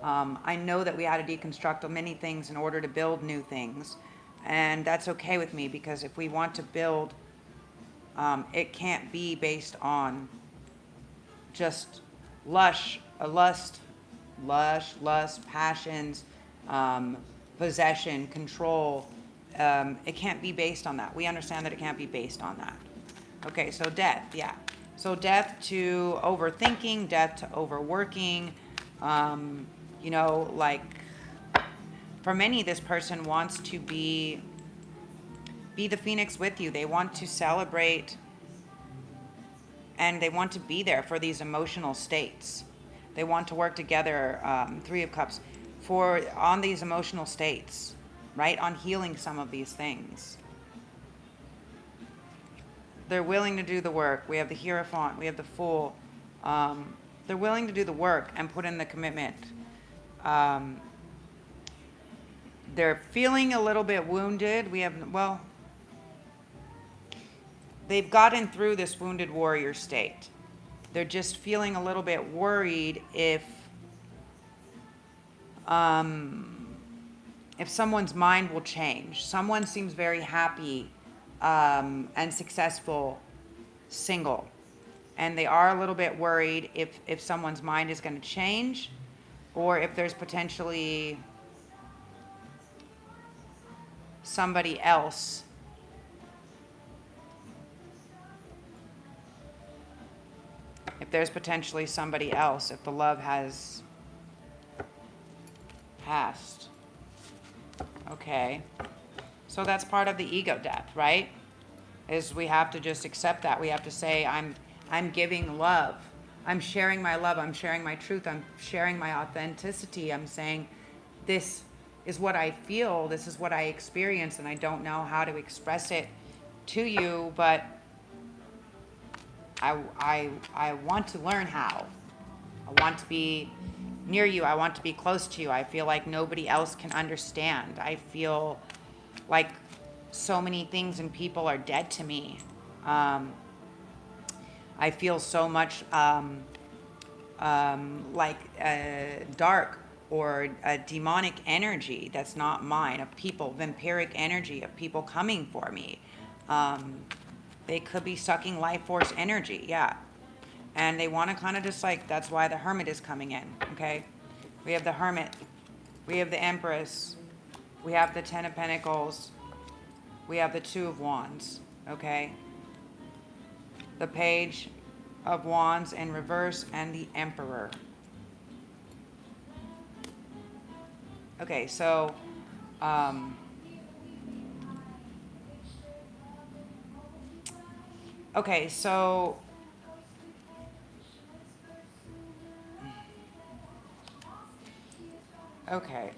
I know that we had to deconstruct many things in order to build new things, and that's okay with me, because if we want to build, it can't be based on just lust, passions, possession, control. It can't be based on that. We understand that it can't be based on that. Okay, so death, yeah. So death to overthinking, death to overworking. Like for many, this person wants to be the phoenix with you. They want to celebrate, and they want to be there for these emotional states. They want to work together, 3 of Cups, on these emotional states, right? On healing some of these things. They're willing to do the work. We have the Hierophant. We have the Fool. They're willing to do the work and put in the commitment. They're feeling a little bit wounded. We have, well, they've gotten through this wounded warrior state. They're just feeling a little bit worried if someone's mind will change. Someone seems very happy and successful single. And they are a little bit worried if someone's mind is going to change, or if there's potentially somebody else if the love has passed. Okay. So that's part of the ego death, right? Is we have to just accept that. We have to say, I'm giving love. I'm sharing my love. I'm sharing my truth. I'm sharing my authenticity. I'm saying, this is what I feel. This is what I experience, and I don't know how to express it to you, but I want to learn how. I want to be near you. I want to be close to you. I feel like nobody else can understand. I feel like so many things and people are dead to me. I feel so much dark or a demonic energy that's not mine, of people, vampiric energy of people coming for me. They could be sucking life force energy, yeah. And they want to kind of just like, that's why the Hermit is coming in, okay? We have the Hermit, we have the Empress, we have the Ten of Pentacles, we have the Two of Wands, okay? The Page of Wands in reverse, and the Emperor. Okay, so, okay, so, okay.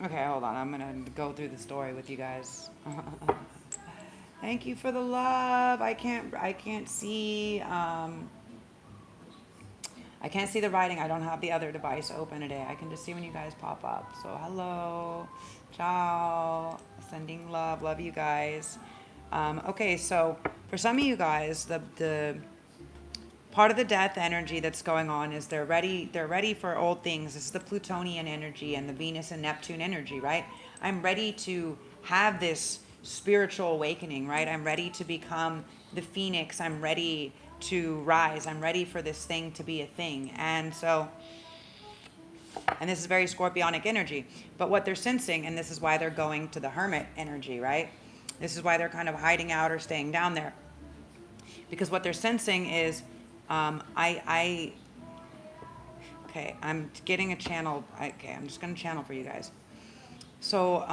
Okay, hold on. I'm going to go through the story with you guys. Thank you for the love. I can't see I can't see the writing. I don't have the other device open today. I can just see when you guys pop up. So hello. Ciao. Sending love. Love you guys. Okay, so for some of you guys, the part of the death energy that's going on is they're ready for old things. This is the Plutonian energy and the Venus and Neptune energy, right? I'm ready to have this spiritual awakening, right? I'm ready to become the phoenix. I'm ready to rise. I'm ready for this thing to be a thing. And so, and this is very scorpionic energy. But what they're sensing, and this is why they're going to the Hermit energy, right? This is why they're kind of hiding out or staying down there. Because what they're sensing is, okay, I'm getting a channel. Okay, I'm just going to channel for you guys. So,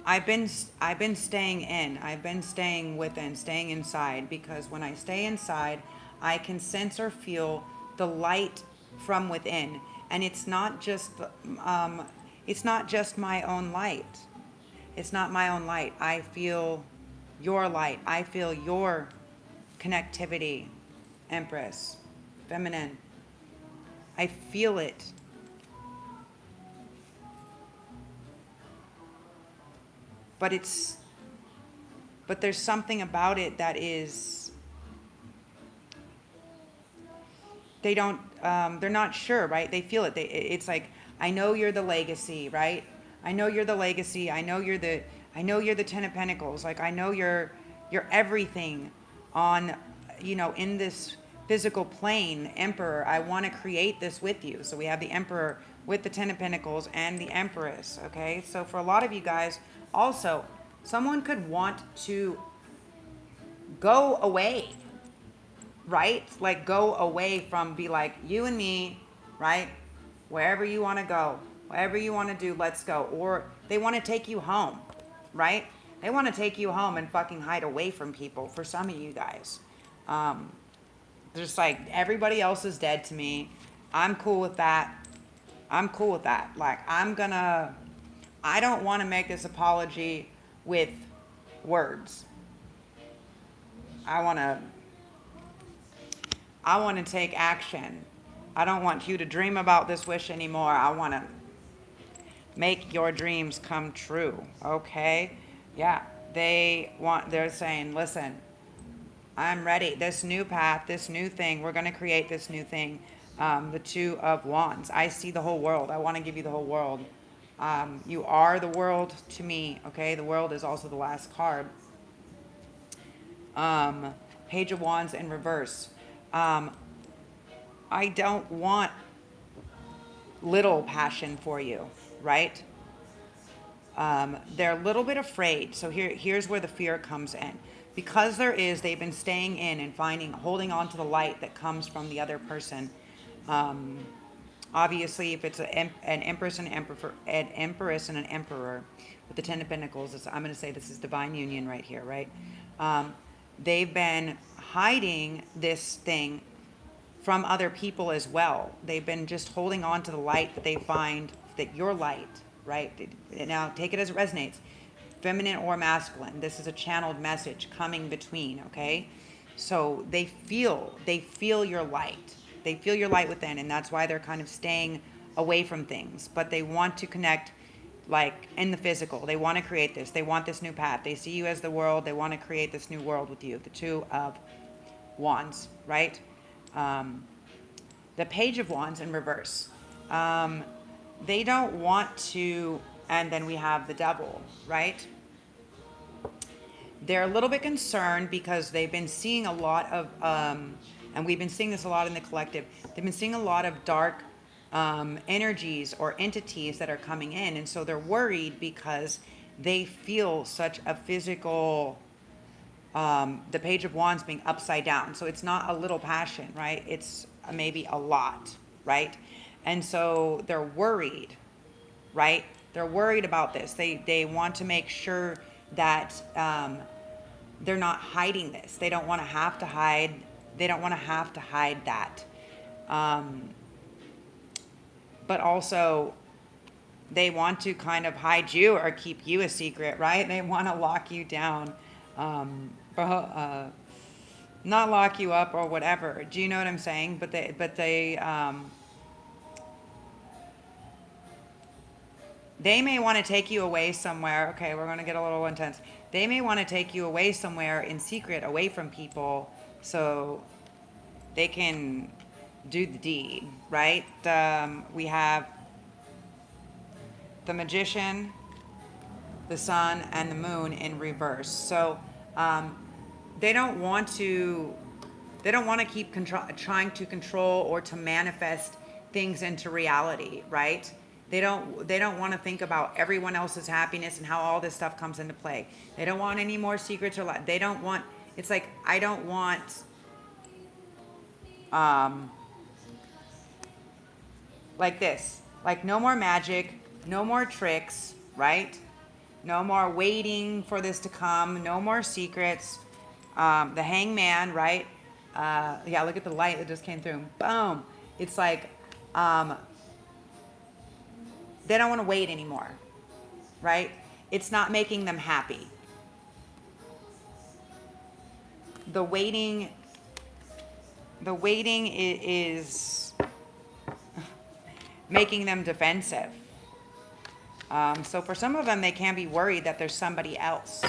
I've been staying in. I've been staying within, staying inside, because when I stay inside, I can sense or feel the light from within, and it's not just my own light. It's not my own light. I feel your light. I feel your connectivity, Empress, feminine. I feel it. But there's something about it that is, they're not sure, right? They feel it. It's like, I know you're the legacy, right? I know you're the legacy. I know you're the Ten of Pentacles. Like, I know you're everything on, in this physical plane, Emperor. I want to create this with you. So we have the Emperor with the Ten of Pentacles and the Empress, okay? So for a lot of you guys, also, someone could want to go away, right? Like, go away from, be like, you and me, right? Wherever you want to go, whatever you want to do, let's go. Or they want to take you home, right? They want to take you home and fucking hide away from people for some of you guys. Just like, everybody else is dead to me. I'm cool with that. I'm cool with that. Like, I don't want to make this apology with words. I want to take action. I don't want you to dream about this wish anymore. I want to Make your dreams come true. Okay? Yeah. They're saying, listen, I'm ready. This new path, this new thing, we're going to create this new thing. The Two of Wands. I see the whole world. I want to give you the whole world. You are the world to me. Okay? The world is also the last card. Page of Wands in reverse. I don't want little passion for you, right? They're a little bit afraid. So here's where the fear comes in. Because they've been staying in and holding on to the light that comes from the other person. Obviously, if it's an empress and an empress and an emperor with the Ten of Pentacles, I'm going to say this is divine union right here, right? They've been hiding this thing from other people as well. They've been just holding on to the light that they find, that your light, right? Now, take it as it resonates. Feminine or masculine. This is a channeled message coming between, okay? So they feel your light. They feel your light within, and that's why they're kind of staying away from things. But they want to connect, like, in the physical. They want to create this. They want this new path. They see you as the world. They want to create this new world with you. The Two of Wands, right? The Page of Wands in reverse. They don't want to, and then we have the Devil, right? They're a little bit concerned because they've been seeing a lot of, and we've been seeing this a lot in the collective, they've been seeing a lot of dark energies or entities that are coming in. And so they're worried because they feel such a physical, the Page of Wands being upside down. So it's not a little passion, right? It's maybe a lot, right? And so they're worried, right? They're worried about this. They want to make sure that they're not hiding this. They don't want to have to hide. They don't want to have to hide that. But also, they want to kind of hide you or keep you a secret, right? They want to lock you down, not lock you up or whatever. Do you know what I'm saying? But they may want to take you away somewhere. Okay, we're going to get a little intense. They may want to take you away somewhere in secret, away from people, so they can do the deed, right? We have the Magician, the Sun, and the Moon in reverse. So they don't want to keep trying to control or to manifest things into reality, right? They don't want to think about everyone else's happiness and how all this stuff comes into play. They don't want any more secrets or they don't want, it's like, I don't want like this, like no more magic, no more tricks, right? No more waiting for this to come, no more secrets. The Hangman, right? Yeah, look at the light that just came through. Boom. It's like they don't want to wait anymore, right? It's not making them happy. The waiting is making them defensive. So for some of them, they can be worried that there's somebody else.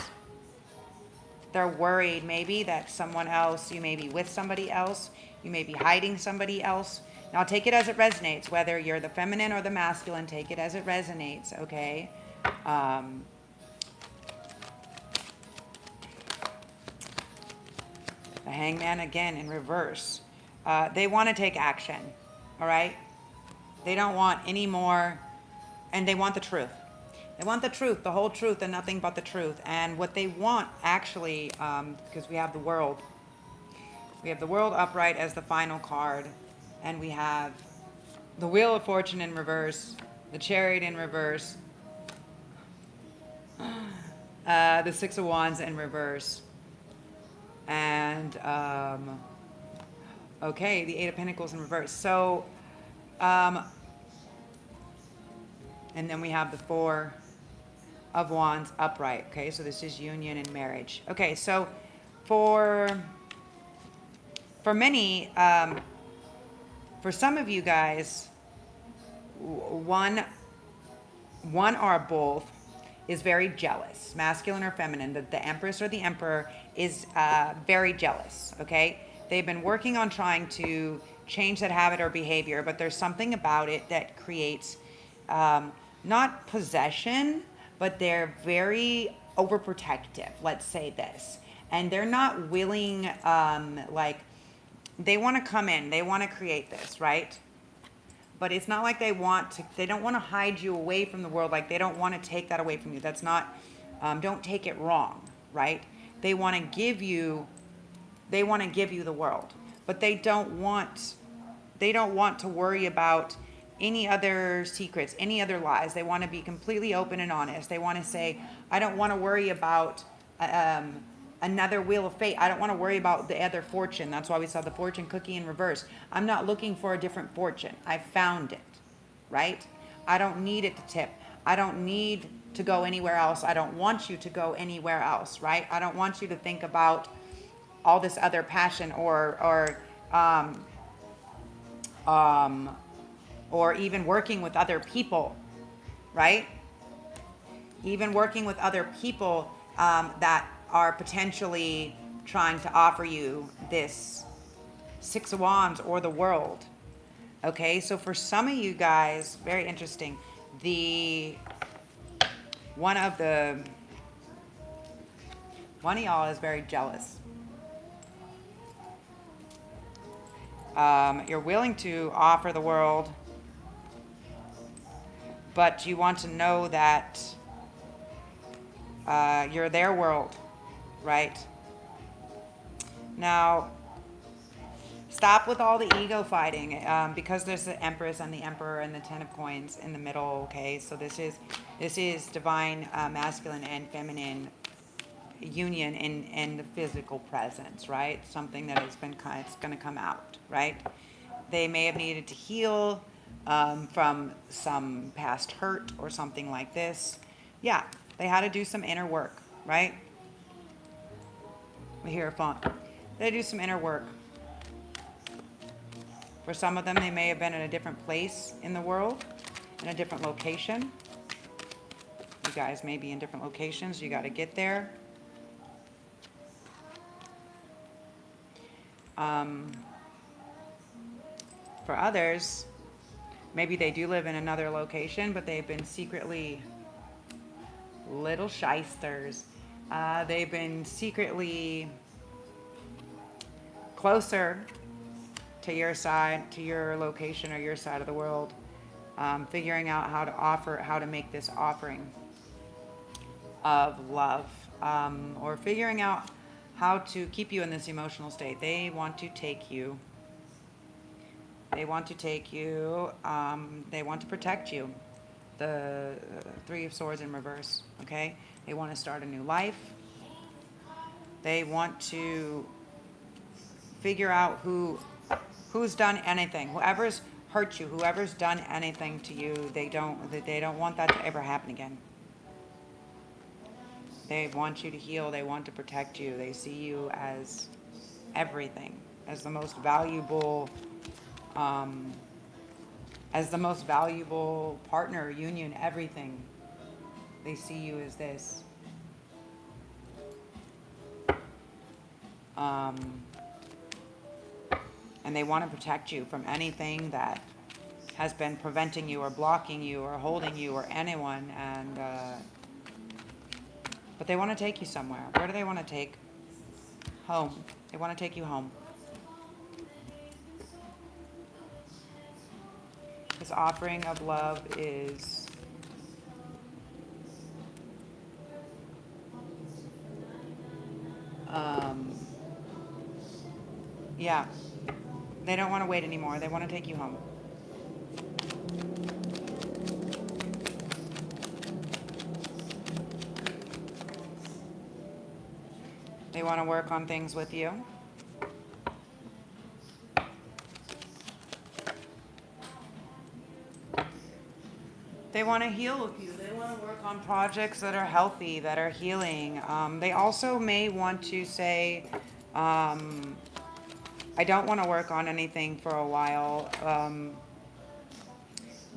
They're worried maybe that someone else, you may be with somebody else, you may be hiding somebody else. Now take it as it resonates, whether you're the feminine or the masculine, take it as it resonates, okay? The Hangman again in reverse. They want to take action, all right? They don't want any more, and they want the truth. They want the truth, the whole truth, and nothing but the truth. And what they want, actually, because we have the World. We have the World upright as the final card. And we have the Wheel of Fortune in reverse, the Chariot in reverse, the Six of Wands in reverse. And, okay, the Eight of Pentacles in reverse. So, and then we have the Four of Wands upright. Okay, so this is union and marriage. Okay, so for many, for some of you guys, one one or both, is very jealous, masculine or feminine. The empress or the emperor is very jealous, okay? They've been working on trying to change that habit or behavior, but there's something about it that creates not possession, but they're very overprotective, let's say this. And they're not willing, like, they want to come in, they want to create this, right? But it's not like they don't want to hide you away from the world. Like, they don't want to take that away from you. That's not, don't take it wrong, right? They want to give you the world, but they don't want to worry about any other secrets, any other lies. They want to be completely open and honest. They want to say, I don't want to worry about, another wheel of fate. I don't want to worry about the other fortune. That's why we saw the fortune cookie in reverse. I'm not looking for a different fortune. I found it, right? I don't need it to tip. I don't need to go anywhere else. I don't want you to go anywhere else, right? I don't want you to think about all this other passion or even working with other people, right? Even working with other people that are potentially trying to offer you this Six of Wands or the world. Okay, so for some of you guys, very interesting. One of y'all is very jealous. You're willing to offer the world, but you want to know that you're their world. Right? Now, stop with all the ego fighting, because there's the Empress and the Emperor and the Ten of Coins in the middle. Okay, so this is divine, masculine and feminine union in the physical presence, right? Something that it's going to come out, right? They may have needed to heal from some past hurt or something like this. Yeah, they had to do some inner work, right? We hear a font. They do some inner work. For some of them, they may have been in a different place in the world, in a different location. You guys may be in different locations. You got to get there. For others, maybe they do live in another location, but they've been secretly little shysters. They've been secretly closer to your side, to your location or your side of the world, figuring out how to make this offering of love, or figuring out how to keep you in this emotional state. They want to take you. They want to take you. They want to protect you. The Three of Swords in reverse, okay? They want to start a new life. They want to figure out who's done anything. Whoever's hurt you, whoever's done anything to you, they don't want that to ever happen again. They want you to heal. They want to protect you. They see you as everything, as the most valuable, partner, union, everything. They see you as this. And they want to protect you from anything that has been preventing you or blocking you or holding you or anyone. And but they want to take you somewhere. Where do they want to take? Home. They want to take you home. This offering of love is yeah. They don't want to wait anymore. They want to take you home. They want to work on things with you. They want to heal with you. They want to work on projects that are healthy, that are healing. They also may want to say, I don't want to work on anything for a while,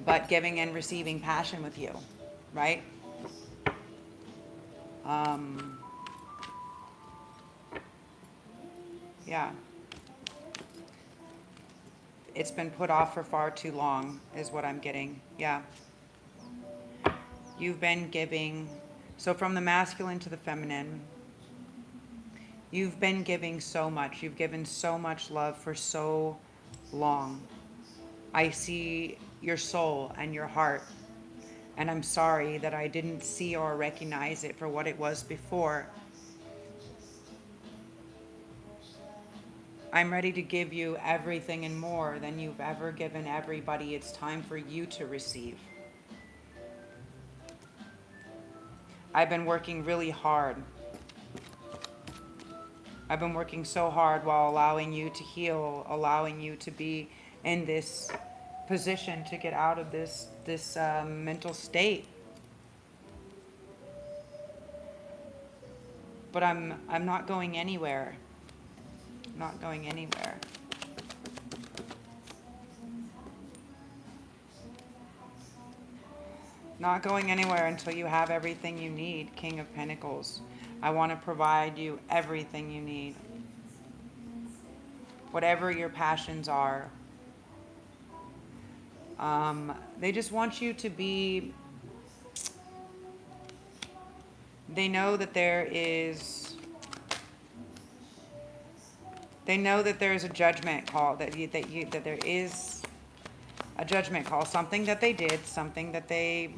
but giving and receiving passion with you. right? Yeah. It's been put off for far too long, is what I'm getting. Yeah. You've been giving, so from the masculine to the feminine, you've been giving so much. You've given so much love for so long. I see your soul and your heart, and I'm sorry that I didn't see or recognize it for what it was before. I'm ready to give you everything and more than you've ever given everybody. It's time for you to receive. I've been working really hard. I've been working so hard while allowing you to heal, allowing you to be in this position to get out of this mental state. But I'm not going anywhere. I'm not going anywhere. Not going anywhere until you have everything you need, King of Pentacles. I want to provide you everything you need. Whatever your passions are. They just want you to be... They know that there is... They know that there is a judgment call, that there is a judgment call, something that they did, something that they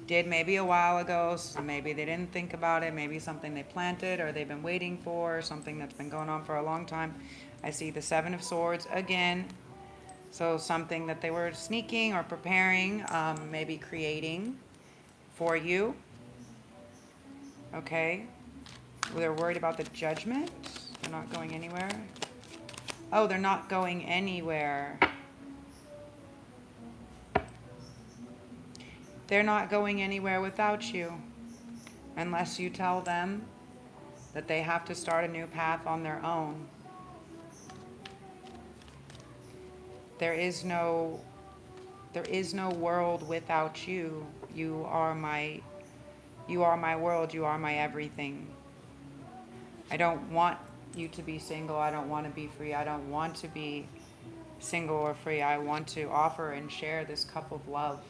did maybe a while ago, so maybe they didn't think about it, maybe something they planted or they've been waiting for, something that's been going on for a long time. I see the Seven of Swords again, so something that they were sneaking or preparing, maybe creating for you. Okay, they're worried about the judgment. They're not going anywhere. Oh, they're not going anywhere. They're not going anywhere without you, unless you tell them that they have to start a new path on their own. There is no world without you. You are my world. You are my everything. I don't want you to be single. I don't want to be free. I don't want to be single or free. I want to offer and share this cup of love.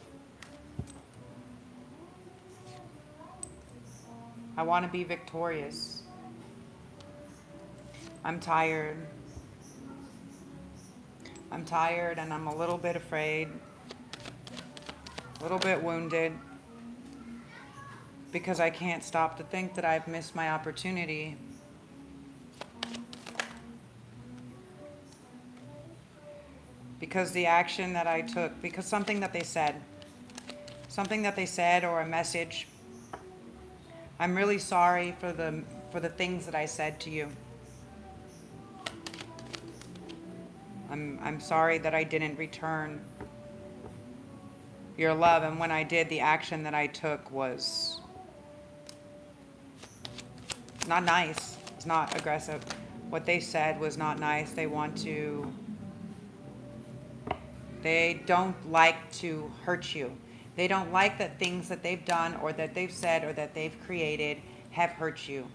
I want to be victorious. I'm tired. I'm tired and I'm a little bit afraid, a little bit wounded, because I can't stop to think that I've missed my opportunity. Because the action that I took, because something that they said or a message. I'm really sorry for the things that I said to you. I'm sorry that I didn't return your love, and when I did, the action that I took was not nice. It's not aggressive. What they said was not nice. They don't like to hurt you. They don't like that things that they've done or that they've said or that they've created have hurt you.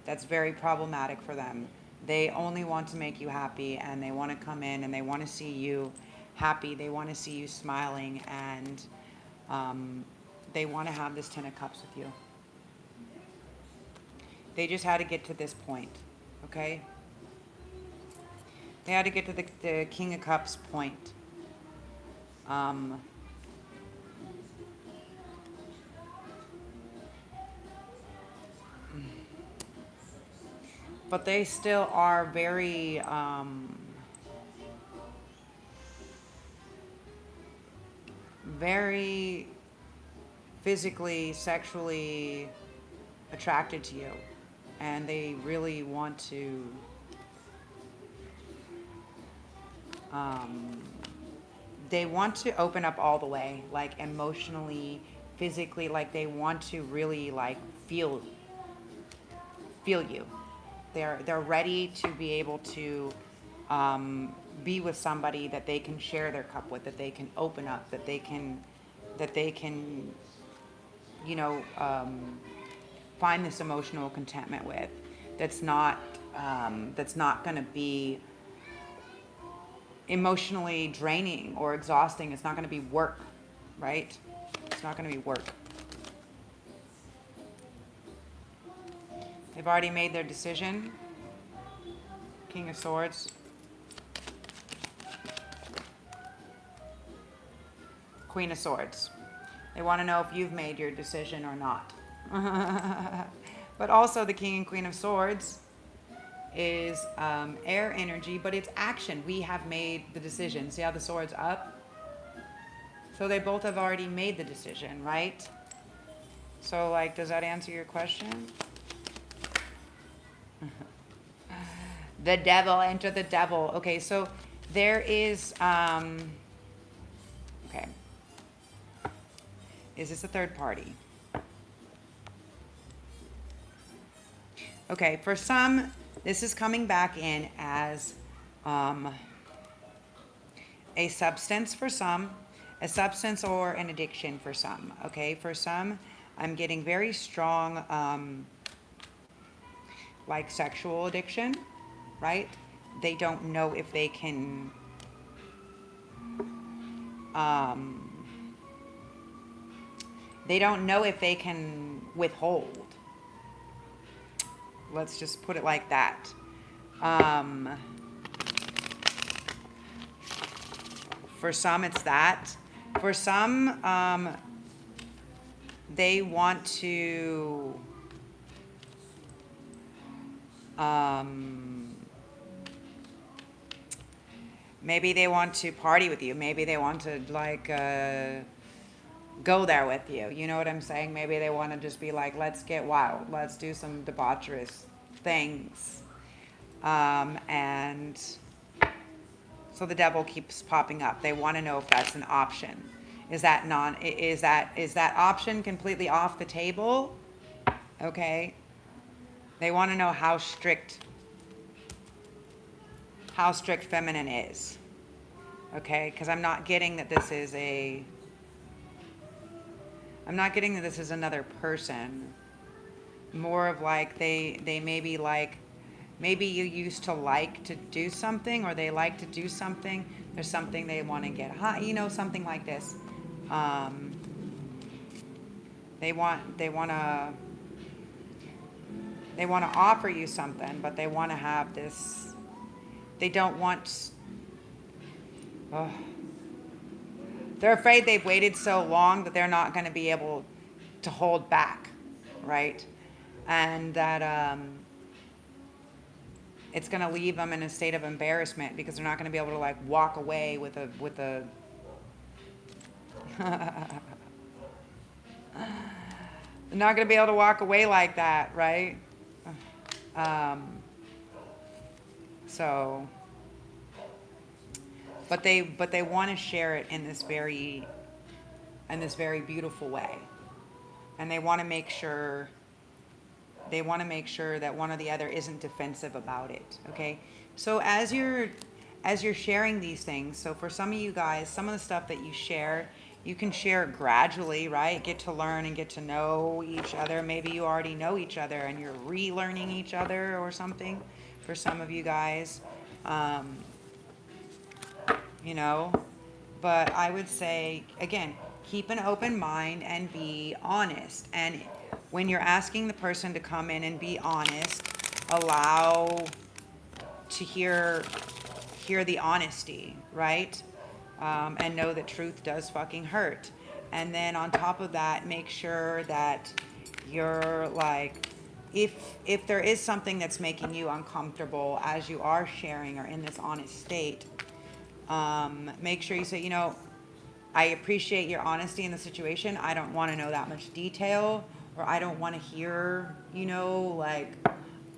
That's very problematic for them. They only want to make you happy, and they want to come in and they want to see you happy. They want to see you smiling, and they want to have this Ten of Cups with you. They just had to get to this point, okay? They had to get to the King of Cups point. But they still are very very physically, sexually attracted to you, and they really want to open up all the way, like emotionally, physically, like they want to really like feel you. They're ready to be able to be with somebody that they can share their cup with, that they can open up, that they can you know, find this emotional contentment with. That's not going to be emotionally draining or exhausting. It's not going to be work, right? It's not going to be work. They've already made their decision. King of Swords. Queen of Swords. They want to know if you've made your decision or not. But also the King and Queen of Swords is air energy, but it's action. We have made the decision. See how the sword's up? So they both have already made the decision, right? So, like, does that answer your question? The devil, enter the devil. Okay, so there is, okay. Is this a third party? Okay, for some, this is coming back in as a substance for some, a substance or an addiction for some. Okay, for some, I'm getting very strong, like sexual addiction, right? They don't know if they can, they don't know if they can withhold. Let's just put it like that. For some, it's that. For some, they want to, maybe they want to party with you. Maybe they want to, like, go there with you. You know what I'm saying? Maybe they want to just be like, let's get wild. Let's do some debaucherous things. And so the devil keeps popping up. They want to know if that's an option. Is that option completely off the table? Okay. They want to know how strict feminine is. Okay? Because I'm not getting that this is another person. More of like they may be like, maybe you used to like to do something, or they like to do something. There's something they want to get high, you know, something like this. They want to offer you something, but they want to have this. They don't want. They're afraid they've waited so long that they're not going to be able to hold back, right? And that it's going to leave them in a state of embarrassment because they're not going to be able to, like, walk away with a they're not going to be able to walk away like that, right? So, but they want to share it in this very beautiful way, and they want to make sure that one or the other isn't defensive about it. Okay, so as you're sharing these things, so for some of you guys, some of the stuff that you share, you can share gradually, right? Get to learn and get to know each other. Maybe you already know each other and you're relearning each other or something. For some of you guys, you know, but I would say, again, keep an open mind and be honest. And when you're asking the person to come in and be honest, allow to hear the honesty, right? And know that truth does fucking hurt. And then on top of that, make sure that you're like, if there is something that's making you uncomfortable as you are sharing or in this honest state, make sure you say, you know, I appreciate your honesty in the situation. I don't want to know that much detail, or I don't want to hear, you know, like,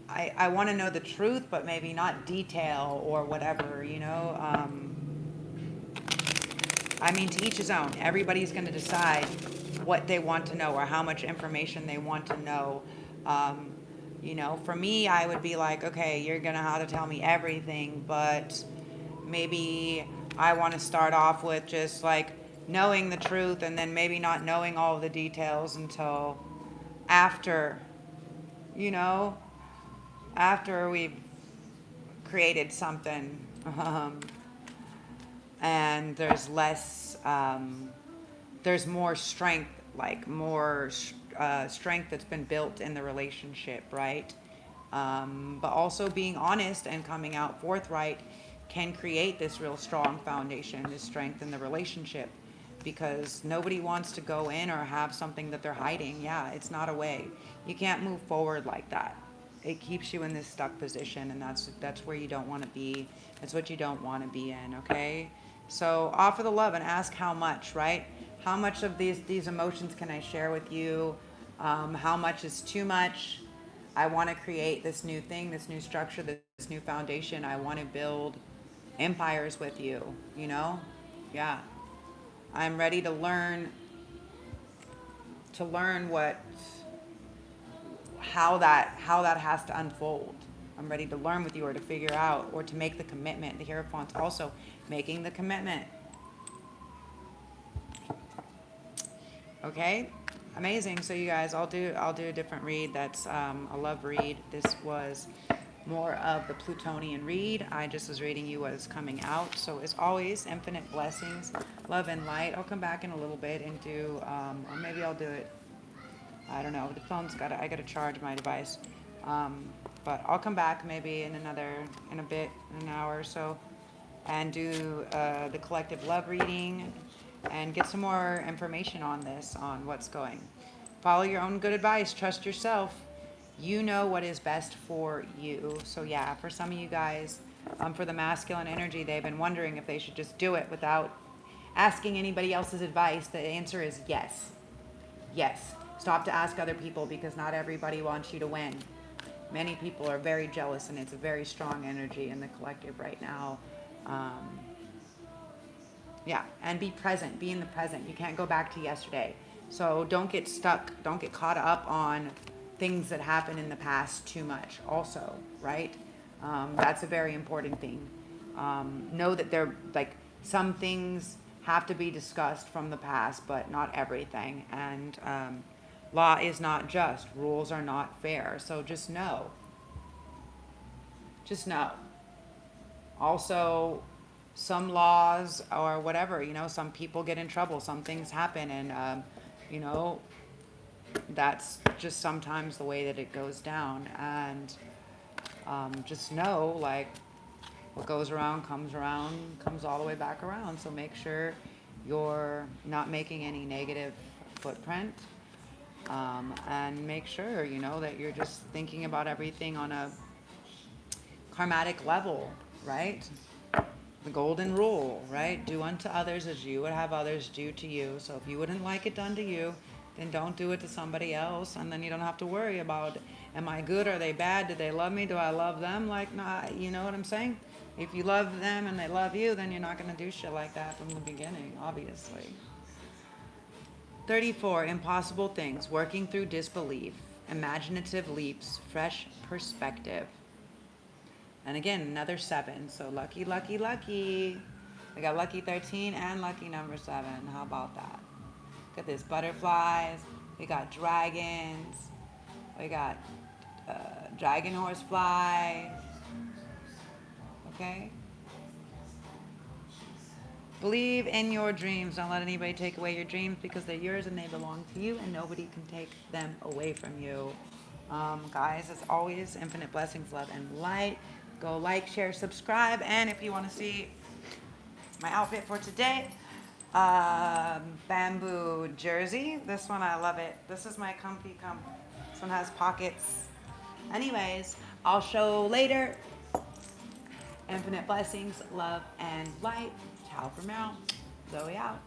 I want to know the truth, but maybe not detail or whatever, you know. I mean, to each his own. Everybody's going to decide what they want to know or how much information they want to know. You know, for me, I would be like, okay, you're going to have to tell me everything, but maybe I want to start off with just like knowing the truth and then maybe not knowing all of the details until after, you know, after we've created something. And there's less, there's more strength, like more strength that's been built in the relationship, right? But also being honest and coming out forthright can create this real strong foundation, this strength in the relationship, because nobody wants to go in or have something that they're hiding. Yeah, it's not a way. You can't move forward like that. It keeps you in this stuck position, and that's where you don't want to be. That's what you don't want to be in, okay? So offer the love and ask how much, right? How much of these emotions can I share with you? How much is too much? I want to create this new thing, this new structure, this new foundation. I want to build empires with you, you know? Yeah. I'm ready to learn what how that has to unfold. I'm ready to learn with you, or to figure out, or to make the commitment. The Hierophant's also making the commitment. Okay, amazing. So you guys, I'll do a different read. That's a love read. This was more of the Plutonian read. I just was reading you what is coming out. So as always, infinite blessings, love and light. I'll come back in a little bit and do, or maybe I'll do it. I don't know. The phone's I gotta charge my device. But I'll come back maybe in a bit, in an hour or so, and do the collective love reading and get some more information on this, on what's going. Follow your own good advice. Trust yourself. You know what is best for you. So yeah, for some of you guys, for the masculine energy, they've been wondering if they should just do it without asking anybody else's advice. The answer is yes. Yes. Stop to ask other people, because not everybody wants you to win. Many people are very jealous, and it's a very strong energy in the collective right now. Yeah, and be present. Be in the present. You can't go back to yesterday. So don't get stuck. Don't get caught up on things that happened in the past too much also, right? That's a very important thing. Know that they're like, some things have to be discussed from the past, but not everything. And law is not just. Rules are not fair. So just know. Just know. Also, some laws or whatever, you know, some people get in trouble, some things happen, and you know, that's just sometimes the way that it goes down. And just know, like, what goes around, comes all the way back around. So make sure you're not making any negative footprint, and make sure, you know, that you're just thinking about everything on a karmatic level, right? The golden rule, right? Do unto others as you would have others do to you. So if you wouldn't like it done to you, then don't do it to somebody else. And then you don't have to worry about, am I good? Are they bad? Do they love me? Do I love them? Like, nah, you know what I'm saying? If you love them and they love you, then you're not going to do shit like that from the beginning, obviously. 34, impossible things, working through disbelief, imaginative leaps, fresh perspective. And again, another 7. So lucky, lucky, lucky. We got lucky 13 and lucky number 7. How about that? Look at this. Butterflies. We got dragons. We got dragon horsefly. Okay? Believe in your dreams. Don't let anybody take away your dreams, because they're yours and they belong to you, and nobody can take them away from you. Guys, as always, infinite blessings, love, and light. Go like, share, subscribe. And if you want to see my outfit for today, bamboo jersey. This one, I love it. This is my comfy. This one has pockets. Anyways, I'll show later. Infinite blessings, love, and light. Ciao for now. Zoe out.